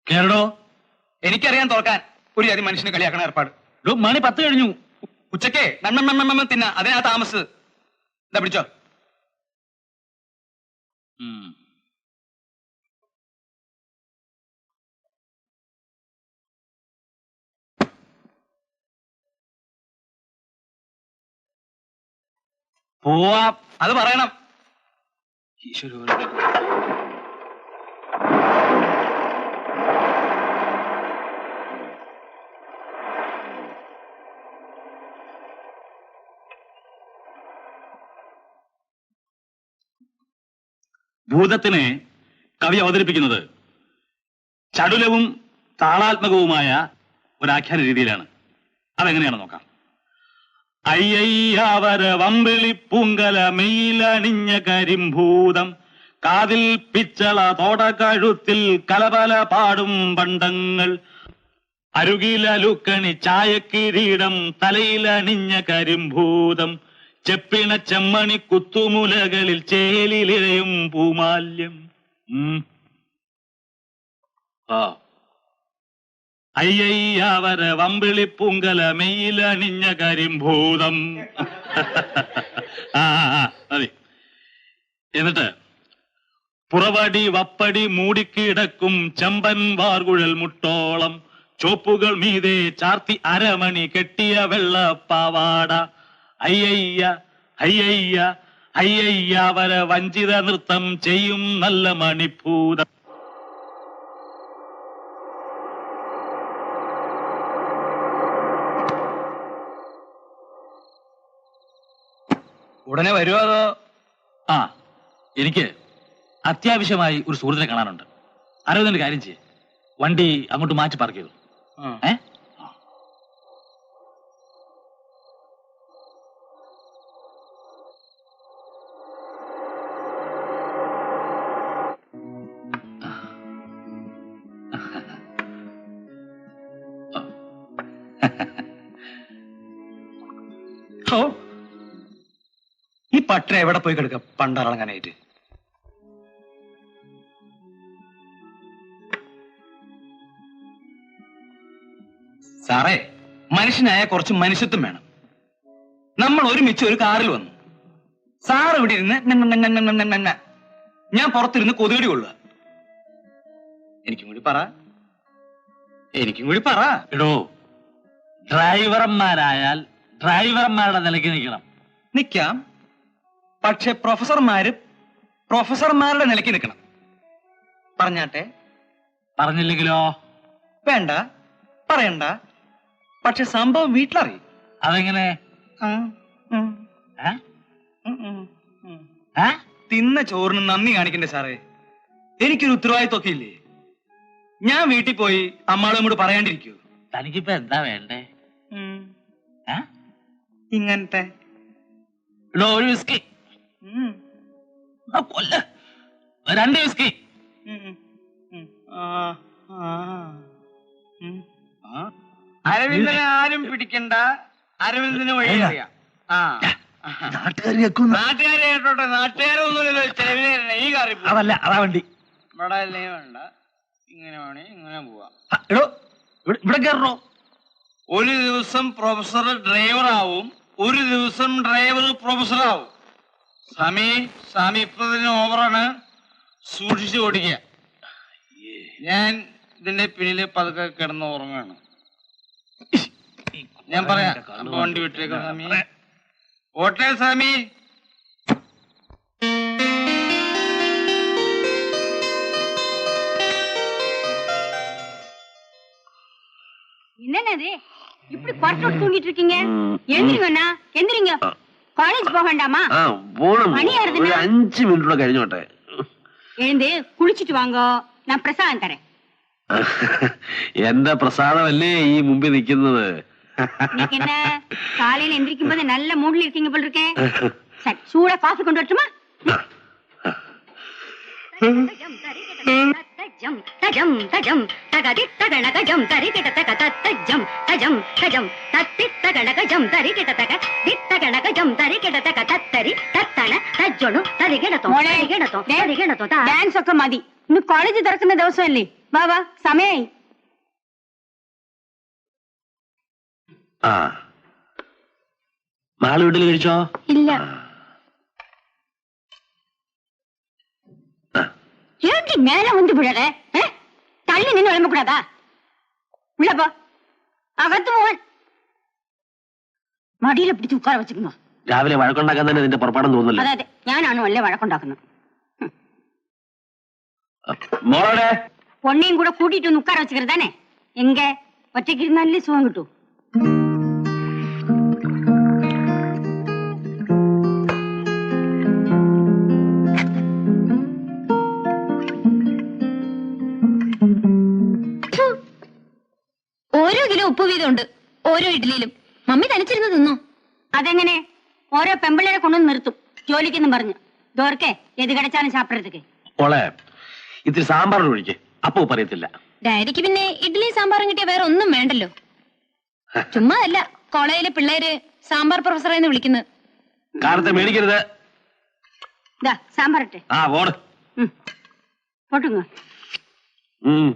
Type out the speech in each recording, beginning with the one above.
കേരളോ എനിക്കറിയാൻ തുറക്കാൻ ഒരു ജാതി മനുഷ്യനെ കളിയാക്കണ ഏർപ്പാട്. മണി 10 കഴിഞ്ഞു. ഉച്ചക്കേ തിന്ന അതിനാ താമസ്. എന്താ പിടിച്ചോ. പോവാം. അത് പറയണം. ഭൂതത്തിനെ കവി അവതരിപ്പിക്കുന്നത് ചടുലവും താളാത്മകവുമായ ഒരാഖ്യാന രീതിയിലാണ്. അതെങ്ങനെയാണ് നോക്കാം. അയ്യയ്യാവര വമ്പിളി പൂങ്കല മെയിലണിഞ്ഞ കരിമ്പൂതം കാതിൽ പിച്ചള തോട കഴുത്തിൽ കലപല പാടും പണ്ടങ്ങൾ അരുകിലലുക്കണി ചായക്കിരീടം തലയിലണിഞ്ഞ കരിമ്പൂതം ചെപ്പിണ ചെമ്മണി കുത്തുമുലകളിൽ ചേലിലിഴയും പൂമാല്യം. അയ്യയ്യാവര വമ്പിളി പൂങ്കല മെയിലണിഞ്ഞ കരിമ്പൂതം. മതി. എന്നിട്ട് പുറവടി വപ്പടി മൂടിക്കിടക്കും ചെമ്പൻ വാർകുഴൽ മുട്ടോളം ചോപ്പുകൾ മീതെ ചാർത്തി അരമണി കെട്ടിയ വെള്ളപ്പാവാട അയ്യയ്യ അയ്യയ്യ അയ്യയ്യാവര വഞ്ചിത നൃത്തം ചെയ്യും നല്ല മണിഭൂതം. ഉടനെ വരുമോ അതോ? എനിക്ക് അത്യാവശ്യമായി ഒരു സുഹൃത്തിനെ കാണാനുണ്ട്. അരവിന്ദന്റെ കാര്യം ചെയ്യേ, വണ്ടി അങ്ങോട്ട് മാറ്റി പാർക്ക് ചെയ്തു. ഈ പട്ടര എവിടെ പോയി കിടക്ക പണ്ടറങ്ങാനായിട്ട്? സാറേ, മനുഷ്യനായ കുറച്ച് മനുഷ്യത്വം വേണം. നമ്മൾ ഒരുമിച്ച് ഒരു കാറിൽ വന്നു. സാർ ഇവിടെ ഇരുന്ന് ഞാൻ പുറത്തിരുന്ന് കൊതുകടി കൊള്ളുക. എനിക്കും കൂടി പറ. എടോ, ഡ്രൈവർമാരായാൽ ഡ്രൈവർമാരുടെ നിലയ്ക്ക് നിൽക്കണം. നിൽക്കാം, പക്ഷെ പ്രൊഫസർമാരുടെ നിലയ്ക്ക് നിൽക്കണം. പറഞ്ഞാട്ടെ? പറഞ്ഞില്ലെങ്കിലോ? വേണ്ട, പറയണ്ട. പക്ഷെ സംഭവം വീട്ടിലറിയും. അതെങ്ങനെ? തിന്ന ചോറിന് നന്ദി കാണിക്കണ്ടേ സാറേ? എനിക്കൊരു ഉത്തരവാദിത്വമൊക്കെ ഇല്ലേ? ഞാൻ വീട്ടിൽ പോയി അമ്മാളും കൂടെ പറയാണ്ടിരിക്കൂ. തനിക്കിപ്പോ എന്താ വേണ്ടേ? ഇങ്ങനത്തെ ഒരു വിസ്കി, 2 വിസ്കി. അരവിന്ദനെ ആരും പിടിക്കണ്ട. അരവിന്ദന് വഴി അറിയാം. നാട്ടുകാരെ കേട്ടോട്ടെ. നാട്ടുകാരൊന്നുമില്ല, ചെലവിനെ ഈ കാറി അതല്ല, അതാ വണ്ടി. ഇവിടെ വേണ്ട, ഇങ്ങനെ വേണേ ഇങ്ങനെ പോവാ. ഇവിടെ കയറണോ? ഒരു ദിവസം പ്രൊഫസർ ഡ്രൈവറാവും, ഒരു ദിവസം ഡ്രൈവർ പ്രൊഫസറാവും. സ്വാമി ഇപ്പൊ തന്നെ ഓവറാണ്, സൂക്ഷിച്ചു ഓടിക്കുക. ഞാൻ ഇതിന്റെ പിന്നില് പതുക്കെ കിടന്ന് ഉറങ്ങാണ്. ഞാൻ പറയാം, വണ്ടി വിട്ടേക്കാം സ്വാമി. ഓട്ടെ സ്വാമി. என்னது இப்படி பட்டு தூங்கிட்டு இருக்கீங்க? எந்திரிங்கண்ணா, எந்திரிங்க. காலேஜ் போக வேண்டாமா? மணி ஆறுதுன்னா 5 മിനിറ്റ് കഴിഞ്ഞോട്ടെ. எழுந்து குளிச்சிட்டு வாங்க, நான் பிரசாதம் தரேன். എന്റെ പ്രസാദമല്ലേ ഈ മുമ്പിൽ നിൽക്കുന്നത്? இன்னைக்கு என்ன காலையில எந்திரிக்கும் போது நல்ல மூட்ல இருக்கீங்க போல இருக்கே. சரி, சூடா காஃபி கொண்டு வரட்டுமா? தஜம் தஜம் தஜம் தகதி தகணகஜம் தரிகிட தக தஜம் தஜம் தஜம் தத்தி தகணகஜம் தரிகிட தக தித்தகணகஜம் தரிகிட தக தத்தரி தத்தன தஜ்ஜொணு தரிகிடதோ தரிகிடதோ தரிகிடதோ டான்ஸ் ഒക്കെ മതി. ഇന്ന് കോളേജ് തുറക്കുന്ന ദിവസമല്ലേ? വാ വാ, സമയായി. ആ നാളെ വീട്ടിൽ കഴിച്ചോ? ഇല്ല. ആ. ஏண்டி மேல வந்து விழற? தள்ளி நின்று விளம்பக்கூடாதா? உள்ளப்போ അകത്ത് പോവാൻ. മടിയിലെ പിടിച്ച് ഉட்கார വെച്ചിരുന്നോ? രാവിലെ വഴക്കുണ്ടാക്കാൻ തന്നെ നിന്റെ പുറപ്പാടെന്ന് തോന്നുന്നില്ല. അതെ അതെ, ഞാനാണ് വല്ല വഴക്കുണ്ടാക്കുന്നത്. മോളോടെ പൊണ്ണിയും കൂടെ കൂട്ടിയിട്ട് ഒന്ന് ഉட்கார വെച്ചിരുതാനേ. എങ്ക ഒറ്റയ്ക്ക് ഇരുന്നാലേ സുഖം കിട്ടൂ. ഓരോ കിലോ ഉപ്പ് വീതമുണ്ട് ഓരോ ഇഡ്ഡലിയിലും. മമ്മി തനിച്ചിരുന്ന് തിന്നോ? അതെങ്ങനെ? ഓരോ പെമ്പിള്ളേരെ കൊണ്ടുവന്ന് നിർത്തും ജോലിക്കെന്നും പറഞ്ഞു. ദോർക്കെ എത് കിടച്ചാലും സാപ്പിടത്തേക്ക്. മോളെ ഇത്തിരി സാമ്പാർ ഒഴിക്ക്, അപ്പൊ പറയത്തില്ല. ഡാഡിക്ക് പിന്നെ ഇഡ്ഡലിയും സാമ്പാറും കിട്ടിയ വേറെ ഒന്നും വേണ്ടല്ലോ. ചുമ്മാ അല്ല കോളേജിലെ പിള്ളേര് സാമ്പാർ പ്രൊഫസറെന്ന് വിളിക്കുന്നത്. കാലത്തെ മേടിക്കരുത്. സാമ്പാറിട്ടെ. ആ പോട്. പോട്ടുങ്ങ.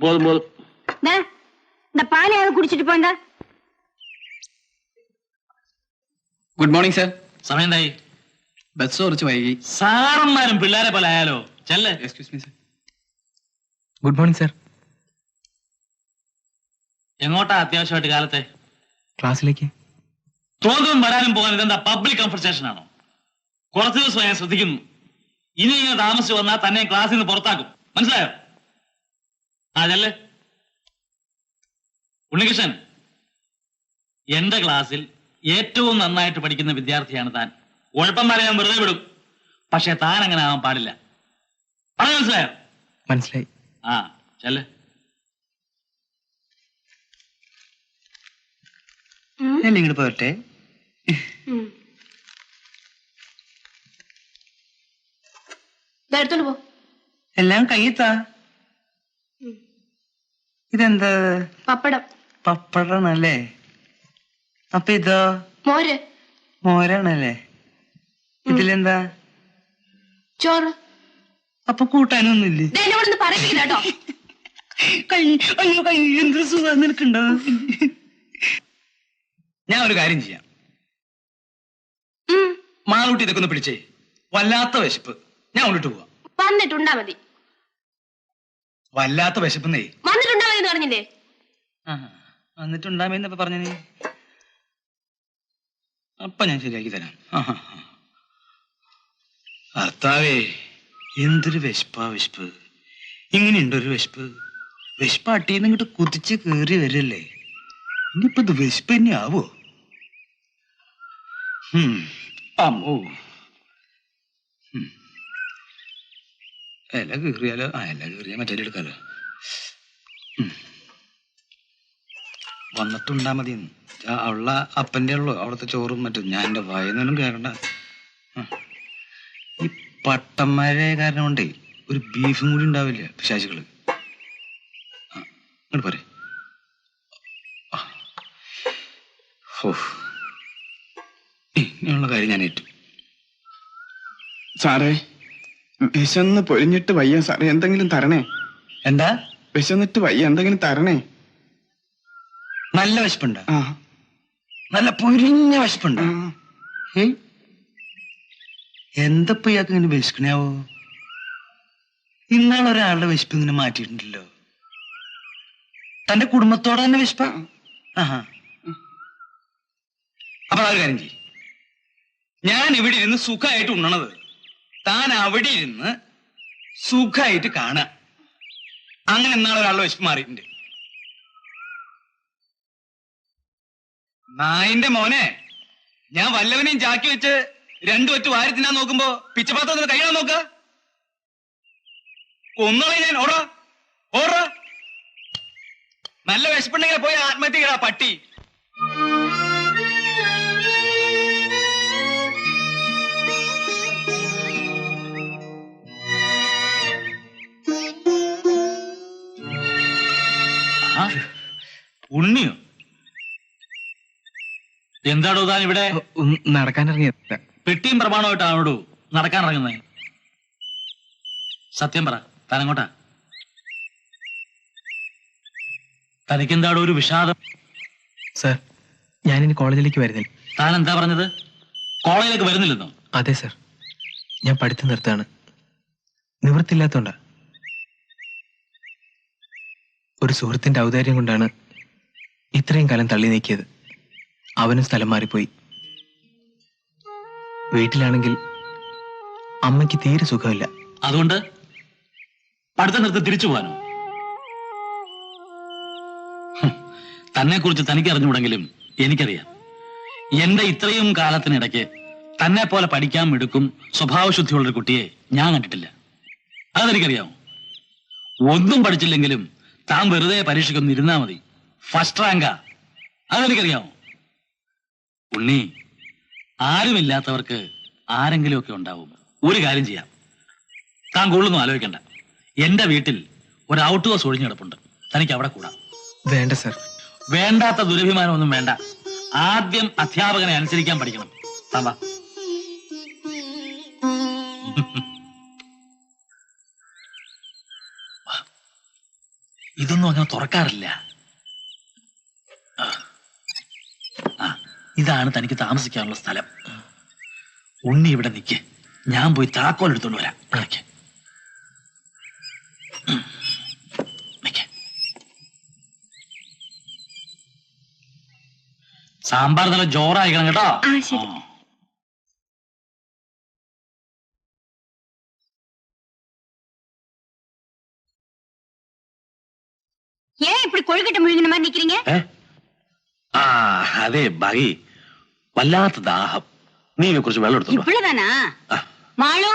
പോതും പോതും. இந்த பாலையாவது குடிச்சிட்டு போங்க. Good morning sir. സമയം എന്തായി? ബസ് കുറച്ച് വൈകി. സാറന്മാരും പിള്ളേരെ പോലെ ആയാലോ? ചെല്ലേ. Excuse me sir. Good morning sir. എങ്ങോട്ടാ അത്യാവശ്യമായിട്ട് കാലത്തെ? ക്ലാസ്സിലേക്ക്. തോന്നും വരാനും പോകാൻ ഇതെന്താ പബ്ലിക് കൺഫർസേഷൻ ആണോ? കുറച്ച് ദിവസം ഞാൻ ശ്രദ്ധിക്കുന്നു. ഇനി ഇങ്ങനെ താമസിച്ച് വന്നാൽ തന്നെ ക്ലാസ്സിൽ നിന്ന് പുറത്താക്കും. മനസ്സിലായോ? അതല്ലേ ഉണ്ണികൃഷ്ണൻ, എന്റെ ക്ലാസ്സിൽ ഏറ്റവും നന്നായിട്ട് പഠിക്കുന്ന വിദ്യാർത്ഥിയാണ് താൻ. ഉഴപ്പന്മാരെ ഞാൻ വെറുതെ വിടും, പക്ഷെ താൻ അങ്ങനെ ആവാൻ പാടില്ല. പറഞ്ഞു മനസ്സിലായോ? മനസ്സിലായി. ആ ചെല്ല്. ഇങ്ങോട്ട് പോരട്ടെ. എടുത്തോണ്ട് പോ. എല്ലാം കയ്യെത്താ. ഇതെന്താ? പപ്പടം. പപ്പടാണല്ലേ? അപ്പൊ ഇതോ? മോര്. മോരാണല്ലേ? ഇതിലെന്താ? ചോറ്. അപ്പൊ കൂട്ടാനൊന്നുമില്ലേ? എന്നോടൊന്ന് പറയില്ല കേട്ടോ. അയ്യോ കൈ എന്തൊരു സുഖം നിനക്കുണ്ടോ? ഞാൻ ഒരു കാര്യം ചെയ്യാം. മാളൂട്ടി ഇതൊക്കെ ഒന്ന് പിടിച്ചേ. വല്ലാത്ത വിശപ്പ്. ഞാൻ കൊണ്ടിട്ട് പോവാം. വന്നിട്ടുണ്ടാ മതി. വല്ലാത്ത വിശപ്പെന്നേ. വന്നിട്ടുണ്ടാ മതി എന്ന് പറഞ്ഞില്ലേ? വന്നിട്ടുണ്ടാമെന്നപ്പോ പറഞ്ഞു നീ. അപ്പൊ ഞാൻ ശരിയാക്കി തരാം. ഭർത്താവേ, എന്തൊരു വിശപ്പാ വിശപ്പ്. ഇങ്ങനെയുണ്ടൊരു വിശപ്പ്. വിശപ്പ് അട്ടിന്ന് ഇങ്ങോട്ട് കുതിച്ച് കേറി വരല്ലേ. ഇനിയിപ്പോ ഇത് വിശപ്പ് തന്നെ ആവോ? അമ്മോ, ഇല കീറിയാലോ? ഇല കീറിയാ മറ്റേ എടുക്കാലോ. വന്നിട്ടുണ്ടാ മതി. അവള അപ്പന്റെ ഉള്ളു അവിടുത്തെ ചോറും മറ്റും. ഞാൻ എന്റെ വായനൊന്നും കേൾക്കണ്ട. ഈ പട്ടന്മാരെ കാരണം കൊണ്ടേ ഒരു ബീഫും കൂടി ഉണ്ടാവില്ല പിശാചികള്. ഇങ്ങോട്ട് പോരെ. ഇങ്ങനെയുള്ള കാര്യം ഞാൻ ഏറ്റു. സാറേ, വിശന്ന് പൊരിഞ്ഞിട്ട് വയ്യ സാറേ, എന്തെങ്കിലും തരണേ. എന്താ? വിശന്നിട്ട് വയ്യ, എന്തെങ്കിലും തരണേ. നല്ല വിശപ്പുണ്ട? ആ, നല്ല പൊരിഞ്ഞ വിശപ്പുണ്ട്. എന്തപ്പോ ഇയാൾക്ക് ഇങ്ങനെ വിശക്കണാവോ? ഇന്നാളൊരാളുടെ വിശപ്പ് ഇങ്ങനെ മാറ്റിയിട്ടുണ്ടല്ലോ. തന്റെ കുടുംബത്തോടെ തന്നെ വിശപ്പ. അപ്പൊ ആ ഒരു കാര്യം ചെയ്യും. ഞാൻ ഇവിടെ ഇരുന്ന് സുഖമായിട്ട് ഉണ്ണണത് താൻ അവിടെ ഇരുന്ന് സുഖമായിട്ട് കാണാം. അങ്ങനെ ഇന്നാളൊരാളുടെ വിശപ്പ് മാറിയിട്ടുണ്ട്. നായിന്റെ മോനെ, ഞാൻ വല്ലവനെയും ചാക്കി വെച്ച് രണ്ടു ഒറ്റ വാരി തിന്നാൻ നോക്കുമ്പോ പിച്ചപാത്രത്തിന് കഴിയാൻ നോക്ക. കൊന്നോളെ ഞാൻ. ഓടാ ഓടാ. നല്ല വിശപ്പുണ്ടെങ്കിൽ പോയി ആത്മഹത്യ ചെയ്യടാ പട്ടി. ഉണ്ണിയോ? എന്താടോ താൻ ഇവിടെ? നടക്കാനിറങ്ങിയ പെട്ടിയും പ്രമാണമായിട്ടാണോടോ നടക്കാൻ ഇറങ്ങുന്നത്? സത്യം പറ, താൻ എങ്ങോട്ടാ? തനിക്കെന്താടോ ഒരു വിഷാദം? സർ, ഞാനിനി കോളേജിലേക്ക് വരുന്നില്ല. താൻ എന്താ പറഞ്ഞത്? കോളേജിലേക്ക് വരുന്നില്ലെന്നോ? അതെ സർ, ഞാൻ പഠിത്തം നിർത്താണ്. നിവൃത്തില്ലാത്തോണ്ടാ. ഒരു സുഹൃത്തിന്റെ ഔദാര്യം കൊണ്ടാണ് ഇത്രയും കാലം തള്ളി നീക്കിയത്. അവനും സ്ഥലം മാറിപ്പോയി. വീട്ടിലാണെങ്കിൽ അമ്മയ്ക്ക് തീരെ സുഖമില്ല. അതുകൊണ്ട് പഠിത്തം നിർത്തി തിരിച്ചു പോകാനോ? തന്നെ കുറിച്ച് തനിക്ക് അറിഞ്ഞുകൂടെങ്കിലും എനിക്കറിയാം. എന്റെ ഇത്രയും കാലത്തിനിടയ്ക്ക് തന്നെ പോലെ പഠിക്കാൻ എടുക്കും സ്വഭാവശുദ്ധിയുള്ളൊരു കുട്ടിയെ ഞാൻ കണ്ടിട്ടില്ല. അതെനിക്കറിയാമോ? ഒന്നും പഠിച്ചില്ലെങ്കിലും താൻ വെറുതെ പരീക്ഷയ്ക്കൊന്നും ഇരുന്നാ മതി, ഫസ്റ്റ് റാങ്കാ. അതെനിക്കറിയാമോ? ഉണ്ണി, ആരുമില്ലാത്തവർക്ക് ആരെങ്കിലുമൊക്കെ ഉണ്ടാവും. ഒരു കാര്യം ചെയ്യാം, താൻ കൂടുതലൊന്നും ആലോചിക്കണ്ട. എന്റെ വീട്ടിൽ ഒരു ഔട്ട് ഹൗസ് ഒഴിഞ്ഞു കിടപ്പുണ്ട്, തനിക്ക് അവിടെ കൂടാം. വേണ്ട സർ. വേണ്ടാത്ത ദുരഭിമാനമൊന്നും വേണ്ട. ആദ്യം അധ്യാപകനെ അനുസരിക്കാൻ പഠിക്കണം. താൻ വാ. ഇതൊന്നും അങ്ങനെ തുറക്കാറില്ല. ഇതാണ് തനിക്ക് താമസിക്കാനുള്ള സ്ഥലം. ഉണ്ണി ഇവിടെ നിൽക്ക്, ഞാൻ പോയി താക്കോൽ എടുത്തോണ്ട് വരാം. നിൽക്ക്. സാമ്പാർ നല്ല ജോറായിക്കണം കേട്ടോ. ஏன் இப்படி கொழுக்கட்டை முழுங்கின மாதிரி நிக்கிறீங்க? അതെ ബഹി, വല്ലാത്ത ദാഹം. നീ കുറച്ച് വെള്ളം എടുത്തു. ഇപ്പോഴതാനാ മാളൂ?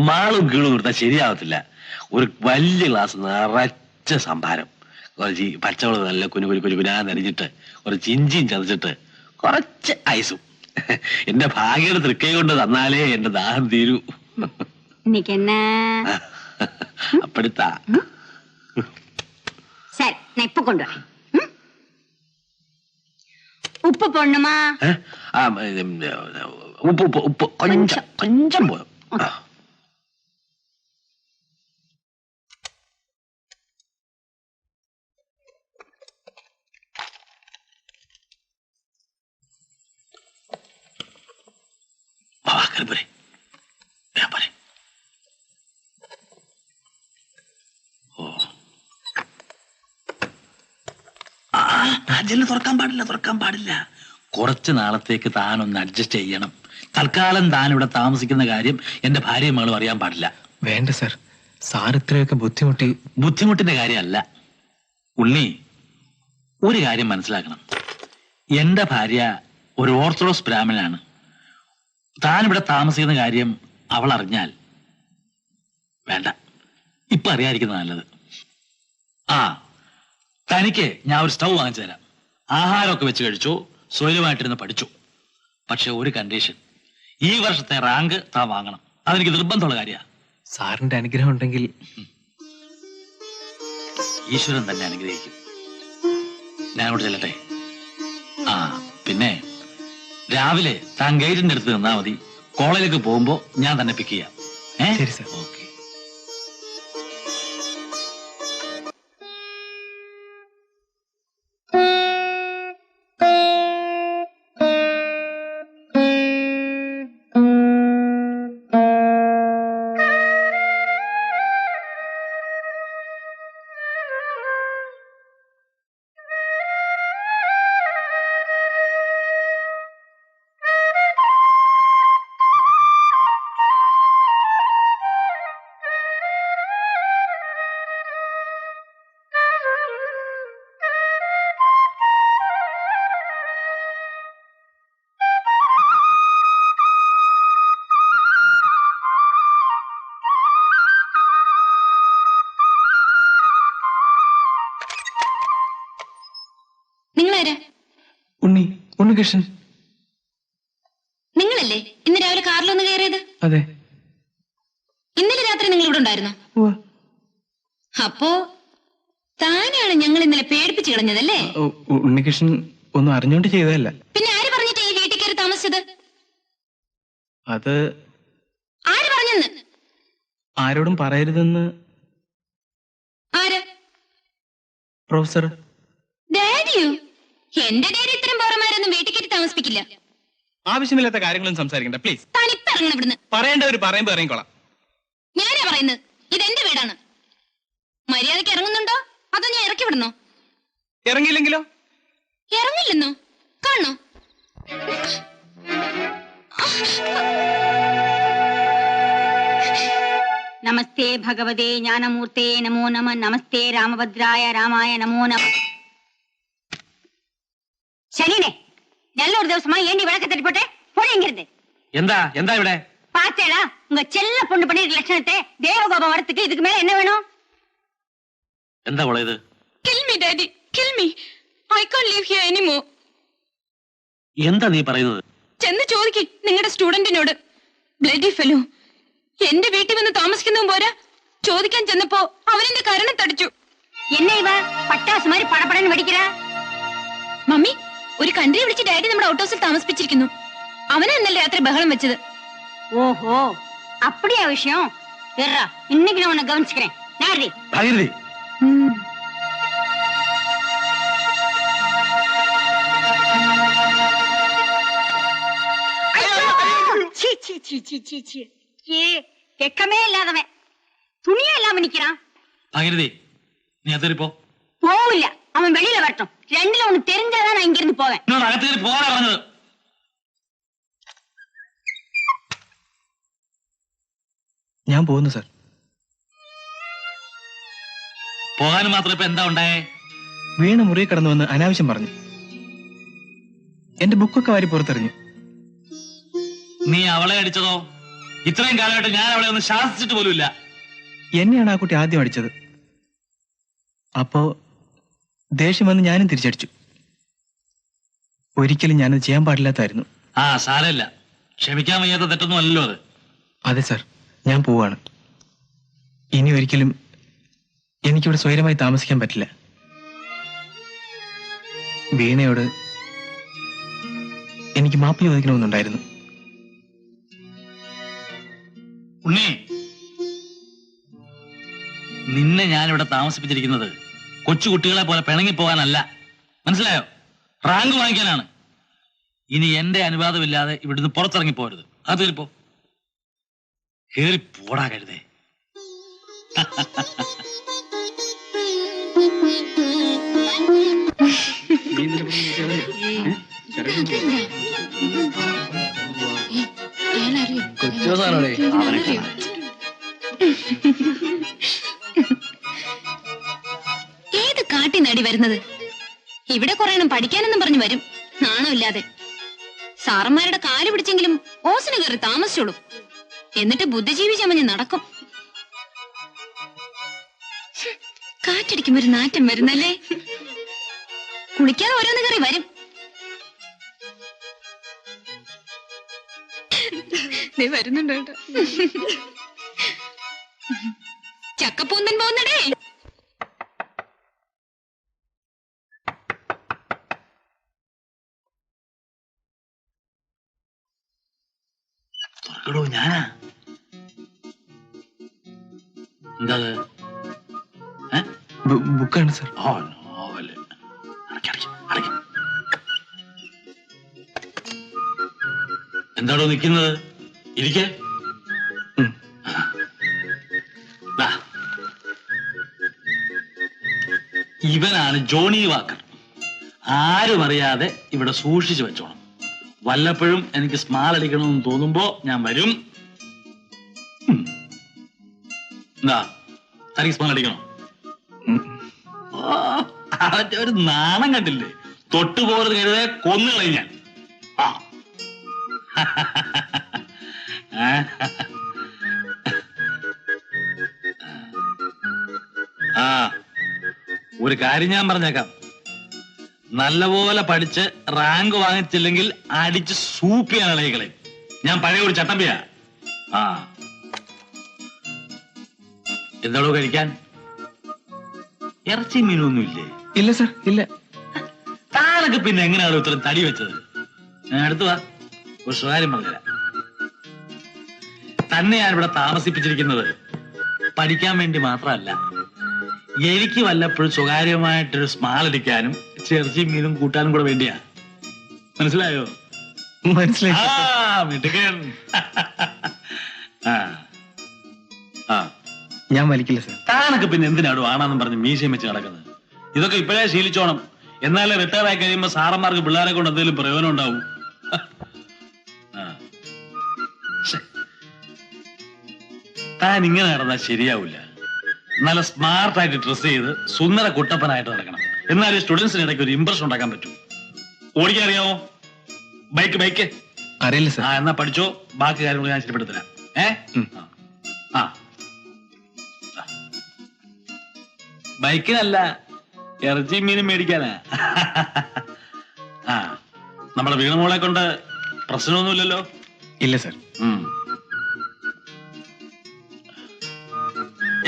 മാളും കീഴും കൊടുത്താൽ ശരിയാവത്തില്ല. ഒരു വലിയ ഗ്ലാസ് നിറച്ച സംഭാരം, കുറച്ച് പച്ചവെള്ളം നല്ല കുനുകുനാന്നരിഞ്ഞിട്ട്, കുറച്ച് ഇഞ്ചിയും ചതച്ചിട്ട്, കുറച്ച് ഐസും. എന്റെ ഭാഗ്യയുടെ തൃക്കൈ കൊണ്ട് തന്നാലേ എന്റെ ദാഹം തീരൂ. இன்னைக்கு என்ன? അപ്പടിത്താ. சரி, நான் இப்ப கொண்டு வரேன். உப்பு போடணுமா? ഉപ്പ് ഉപ്പ് ഉപ്പ് കൊഞ്ചം കൊഞ്ചം പോയോ? പോരെ ഞാൻ പോരെ. ജെല്ല് തുറക്കാൻ പാടില്ല. കുറച്ച് നാളത്തേക്ക് താനൊന്ന് അഡ്ജസ്റ്റ് ചെയ്യണം. തൽക്കാലം താൻ ഇവിടെ താമസിക്കുന്ന കാര്യം എന്റെ ഭാര്യയും മകളും അറിയാൻ പാടില്ല. വേണ്ട സർ, സാർ ഇത്രയൊക്കെ ബുദ്ധിമുട്ടിന്റെ കാര്യമല്ല ഉണ്ണി. ഒരു കാര്യം മനസ്സിലാക്കണം, എന്റെ ഭാര്യ ഒരു ഓർത്തഡോക്സ് ബ്രാഹ്മണനാണ്. താൻ ഇവിടെ താമസിക്കുന്ന കാര്യം അവൾ അറിഞ്ഞാൽ വേണ്ട, ഇപ്പൊ അറിയാതിരിക്കുന്നത് നല്ലത്. തനിക്ക് ഞാൻ ഒരു സ്റ്റൗ വാങ്ങിച്ചു തരാം. ആഹാരമൊക്കെ വെച്ച് കഴിച്ചു, സ്വൈര്യമായിട്ടിരുന്ന് പഠിച്ചു. പക്ഷെ ഒരു കണ്ടീഷൻ, ഈ വർഷത്തെ റാങ്ക് താൻ വാങ്ങണം. അതെനിക്ക് നിർബന്ധമുള്ള കാര്യമാണ്. സാറിന്റെ അനുഗ്രഹം ഉണ്ടെങ്കിൽ ഈശ്വരൻ തന്നെ അനുഗ്രഹിക്കും. ഞാനോട് ചെല്ലട്ടെ? പിന്നെ രാവിലെ താൻ ഗൈഡിന്റെ അടുത്ത് നിന്നാ മതി. കോളേജിലേക്ക് പോകുമ്പോ ഞാൻ തന്നെ പിക്ക് ചെയ്യാം. ശരി സർ. ഓക്കെ. ഉണ്ണികൃഷ്ണൻ. നിങ്ങളല്ലേ ഇന്ന് രാവിലെ കാറിലൊന്ന് കയറിയത്? അതെ. ഇന്നലെ രാത്രി നിങ്ങൾ ഇവിടെ ഉണ്ടായിരുന്നോ? അപ്പോ താനെയാണ് ഞങ്ങൾ ഇന്നലെ പേടിപ്പിച്ചു കളഞ്ഞതല്ലേ? ഉണ്ണികൃഷ്ണൻ ഒന്നും അറിഞ്ഞോണ്ട് ചെയ്തതല്ല. പിന്നെ ആര് പറഞ്ഞിട്ട് ഈ വീട്ടിൽ കയറി താമസിച്ചത്? അത് ആര് പറഞ്ഞെന്ന്? ആരോടും പറയരുതെന്ന്. ആര്? പ്രൊഫസർ. ഡാഡിയോ? എന്റെ ഡാഡി ഇത്തരം പൗരന്മാരൊന്നും വീട്ടിൽ കയറ്റി താമസിപ്പിക്കില്ല. ആവശ്യമില്ലാത്ത കാര്യങ്ങളൊന്നും സംസാരിക്കണ്ട പ്ലീസ്. തനിപ്പിറങ്ങണം ഇവിടുന്ന്. പറയേണ്ടവര് പറയുമ്പോ ഇറങ്ങിക്കോളാം. ഞാനാ പറയുന്നത്, ഇതെന്റെ വീടാണ്. മര്യാദക്ക് ഇറങ്ങുന്നുണ്ടോ അതോ ഞാൻ ഇറക്കി വിടണോ? ഇറങ്ങിയില്ലെങ്കിലോ? ഇറങ്ങില്ലെന്നോ? കാണണോ? നമസ്തേ ഭഗവതേ ജ്ഞാനമൂർത്തേ നമോ നമ. നമസ്തേ രാമഭദ്രായ രാമായ നമോ നമ. ശരീനെ நல்ல ദിവസമായി ஏண்டி விளக்க தட்டி போட்டே போறேங்கிறது? എന്താ എന്താ ഇവിടെ? பாத்தேடா உங்க செல்ல பொண்ணு பண்ணிருக்க லட்சணத்தை தேவகோபம் வரத்துக்கு இதுக்கு மேல என்ன வேணும்? എന്താ മോളെ ഇത്? Kill me, Daddy. Kill me. I can't live here anymore. എന്താ നീ പറയുന്നത്? ചെന്ന് ചോദിക്ക് നിങ്ങളുടെ സ്റ്റുഡന്റിനോട്. Bloody fellow. എന്റെ വീട്ടിൽ വന്ന് താമസിക്കുന്നതും പോരാ, ചോദിക്കാൻ ചെന്നപ്പോ അവനെന്റെ കരണം തടിച്ചു. என்ன இவ பட்டாசு மாதிரி படபடன்னு வெடிக்கிறா? മമ്മി, ഒരു കൺട്രി വിളിച്ച് ഡാഡി നമ്മുടെ ഔട്ട് ഹൗസിൽ താമസിപ്പിച്ചിരിക്കുന്നു. അവനാ ഇന്നലെ രാത്രി ബഹളം വെച്ചത്. ஓஹோ அப்படியா விஷயம்? எர்ரா இன்னைக்கு நான் உன்னை கவனிச்சுக்கிறேன். நாரி ഭാഗീരഥി, சீ சீ சீ சீ சீ சீ ஏ வெக்கமே இல்லாதவன் துணியே இல்லாம நிக்கிறான். ഭാഗീരഥി, നീ അകത്തേറിപ്പോ. போவில்ல, அவன் வெளியில வரட்டும். ரெண்டுல ஒண்ணு தெரிஞ்சாதான் நான் இங்க இருந்து போவேன். എന്നോട് അകത്തേറി പോകാനാ പറഞ്ഞത്. ഞാൻ പോകുന്നു സാർ. പോകാനും മാത്രം ഇപ്പൊ എന്താ ഉണ്ടായേ? വീണ മുറി കടന്നു വന്ന് അനാവശ്യം പറഞ്ഞു. എന്റെ ബുക്കൊക്കെ വാരി പുറത്തെറിഞ്ഞു. നീ അവളെ അടിച്ചതോ? ഇത്രയും കാലമായിട്ട് ഞാൻ അവളെ ഒന്ന് ശാസിച്ചിട്ട് പോലുമില്ല. എന്നെയാണ് ആ കുട്ടി ആദ്യം അടിച്ചത്. അപ്പോ ദേഷ്യം വന്ന് ഞാനും തിരിച്ചടിച്ചു. ഒരിക്കലും ഞാനത് ചെയ്യാൻ പാടില്ലാത്തായിരുന്നു. ആ സാരമില്ല, ക്ഷമിക്കാൻ വയ്യാത്ത തെറ്റൊന്നും അല്ലല്ലോ അത്. അതെ സാർ, ഞാൻ പോവാണ്. ഇനി ഒരിക്കലും എനിക്കിവിടെ സ്വൈരമായി താമസിക്കാൻ പറ്റില്ല. വീണയോട് എനിക്ക് മാപ്പ് ചോദിക്കണമെന്നുണ്ടായിരുന്നു. ഉണ്ണി, നിന്നെ ഞാനിവിടെ താമസിപ്പിച്ചിരിക്കുന്നത് കൊച്ചുകുട്ടികളെ പോലെ പിണങ്ങിപ്പോകാനല്ല, മനസ്സിലായോ? റാങ്ക് വാങ്ങിക്കാനാണ്. ഇനി എന്റെ അനുവാദമില്ലാതെ ഇവിടുന്ന് പുറത്തിറങ്ങി പോരുത്. അത് കേറിപ്പോ. കേറി പോടാ കരുതേ. ഏത് കാട്ടി നടി വരുന്നത്? ഇവിടെ കുറെ എണ്ണം പഠിക്കാനെന്നും പറഞ്ഞു വരും, നാണമില്ലാതെ. സാറന്മാരുടെ കാല് പിടിച്ചെങ്കിലും ഓസിന് കയറി താമസിച്ചോളൂ. എന്നിട്ട് ബുദ്ധിജീവി ചമഞ്ഞ് നടക്കും. കാറ്റടിക്കുമ്പോ ഒരു നാറ്റം വരുന്നല്ലേ. കുളിക്കാതെ ഓരോന്ന് കയറി വരും. വരുന്നുണ്ട് കേട്ടോ. ചക്കപ്പൂന്തൻ പോകുന്നടേ. തുറക്കടോ, ഞാനാ. എന്താ ബുക്കാണ് സാർ. ഓ നോവല്. എന്താണോ നിൽക്കുന്നത്? ഇരിക്കേ. ഇവനാണ് ജോണി വാക്കർ. ആരും അറിയാതെ ഇവിടെ സൂക്ഷിച്ചു വെച്ചോണം. വല്ലപ്പോഴും എനിക്ക് സ്മാൾ അടിക്കണമെന്ന് തോന്നുമ്പോ ഞാൻ വരും. എന്താ, തനിക്ക് സ്മാൾ അടിക്കണോ? അവന്റെ ഒരു നാണം കണ്ടില്ലേ? തൊട്ടുപോകരുത് കരുതേ കൊന്നു കളഞ്ഞാൽ. ആ ഒരു കാര്യം ഞാൻ പറഞ്ഞേക്കാം. നല്ലപോലെ പഠിച്ച് റാങ്ക് വാങ്ങിച്ചില്ലെങ്കിൽ അടിച്ച് സൂപ്പ് ചെയ്യാൻ ഇളകളെ. ഞാൻ പഴയ ഒരു ചട്ടമ്പിയാ. ആ എന്താണോ കഴിക്കാൻ? ഇറച്ചി മീനൊന്നും ഇല്ലേ? ഇല്ല സാർ, ഇല്ല. താനൊക്കെ പിന്നെ എങ്ങനെയാണോ ഇത്രയും തടി വെച്ചത്? ഞാൻ അടുത്ത് വാ, ഒരു സ്വകാര്യം പറഞ്ഞുതരാം. തന്നെ ഞാൻ ഇവിടെ താമസിപ്പിച്ചിരിക്കുന്നത് പഠിക്കാൻ വേണ്ടി മാത്രമല്ല, എനിക്ക് വല്ലപ്പോഴും സ്വകാര്യമായിട്ടൊരു സ്മാൾ അടിക്കാനും ഇറച്ചിയും മീനും കൂട്ടാനും കൂടെ വേണ്ടിയാ. മനസ്സിലായോ? മനസ്സിലായി. മിടുക്കൻ. ഞാൻ വലിക്കില്ല സാർ. താനൊക്കെ പിന്നെ എന്തിനാടോ ആണെന്നും പറഞ്ഞ് മീശയും വെച്ച് നടക്കുന്നത്? ഇതൊക്കെ ഇപ്പോഴേ ശീലിച്ചോണം. എന്നാലേ റിട്ടയർ ആയി കഴിയുമ്പോ സാറന്മാർക്ക് പിള്ളേരെ കൊണ്ട് എന്തെങ്കിലും പ്രയോജനം ഉണ്ടാവും. താൻ ഇങ്ങനെ നടന്നാൽ ശരിയാവില്ല. നല്ല സ്മാർട്ടായിട്ട് ഡ്രസ് ചെയ്ത് സുന്ദര കുട്ടപ്പനായിട്ട് നടക്കണം. എന്നാലും സ്റ്റുഡൻസിന് ഇടയ്ക്ക് ഒരു ഇംപ്രഷൻ ഉണ്ടാക്കാൻ പറ്റും. ഓടിക്കാൻ അറിയാമോ? ബൈക്ക് അറിയില്ല സാർ. എന്നാ പഠിച്ചോ. ബാക്കി കാര്യങ്ങൾ ഞാൻ ശരിപ്പെടുത്തരാം. ബൈക്കിനല്ല, ഇറച്ചി മീനും മേടിക്കാനാ. നമ്മുടെ വീണമോളെ കൊണ്ട് പ്രശ്നമൊന്നുമില്ലല്ലോ? ഇല്ല സാർ.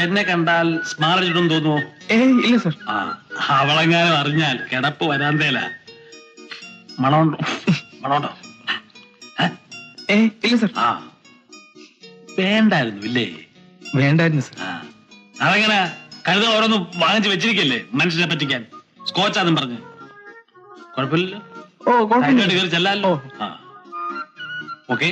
എന്നെ കണ്ടാൽ സ്മാർട്ട് അടിച്ചിട്ടും തോന്നുമോ? ഇല്ല സാർ. അവളെങ്ങാനും അറിഞ്ഞാൽ കിടപ്പ് വരാന്തേല. മണമുണ്ടോ? ഇല്ല സാർ. വേണ്ടായിരുന്നു ഇല്ലേ? വേണ്ടായിരുന്നു സാർ. അതെങ്ങനെ കഴുത ഓരോന്ന് വാങ്ങിച്ച് വെച്ചിരിക്കല്ലേ മനുഷ്യനെ പറ്റിക്കാൻ? സ്കോച്ചാന്നും പറഞ്ഞ് കുഴപ്പമില്ലല്ലോ. കയറി ചെല്ലാലോ. ഓക്കെ.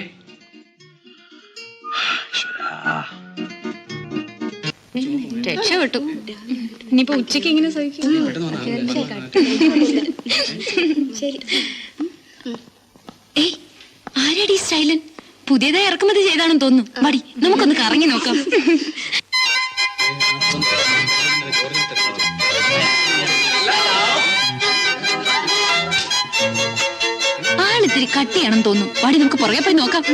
രക്ഷപ്പെട്ടു. ഇനിയിപ്പോ ഉച്ചക്ക് എങ്ങനെ സഹിക്കും? ആരാടി സ്റ്റൈലൻ? പുതിയതായി ഇറക്കുമതി ചെയ്താണെന്ന് തോന്നുന്നു. മടി, നമുക്കൊന്ന് കറങ്ങി നോക്കാം. ആളിത്തിരി കട്ടിയാണെന്ന് തോന്നുന്നു. മടി, നമുക്ക് പുറകെ പോയി നോക്കാം.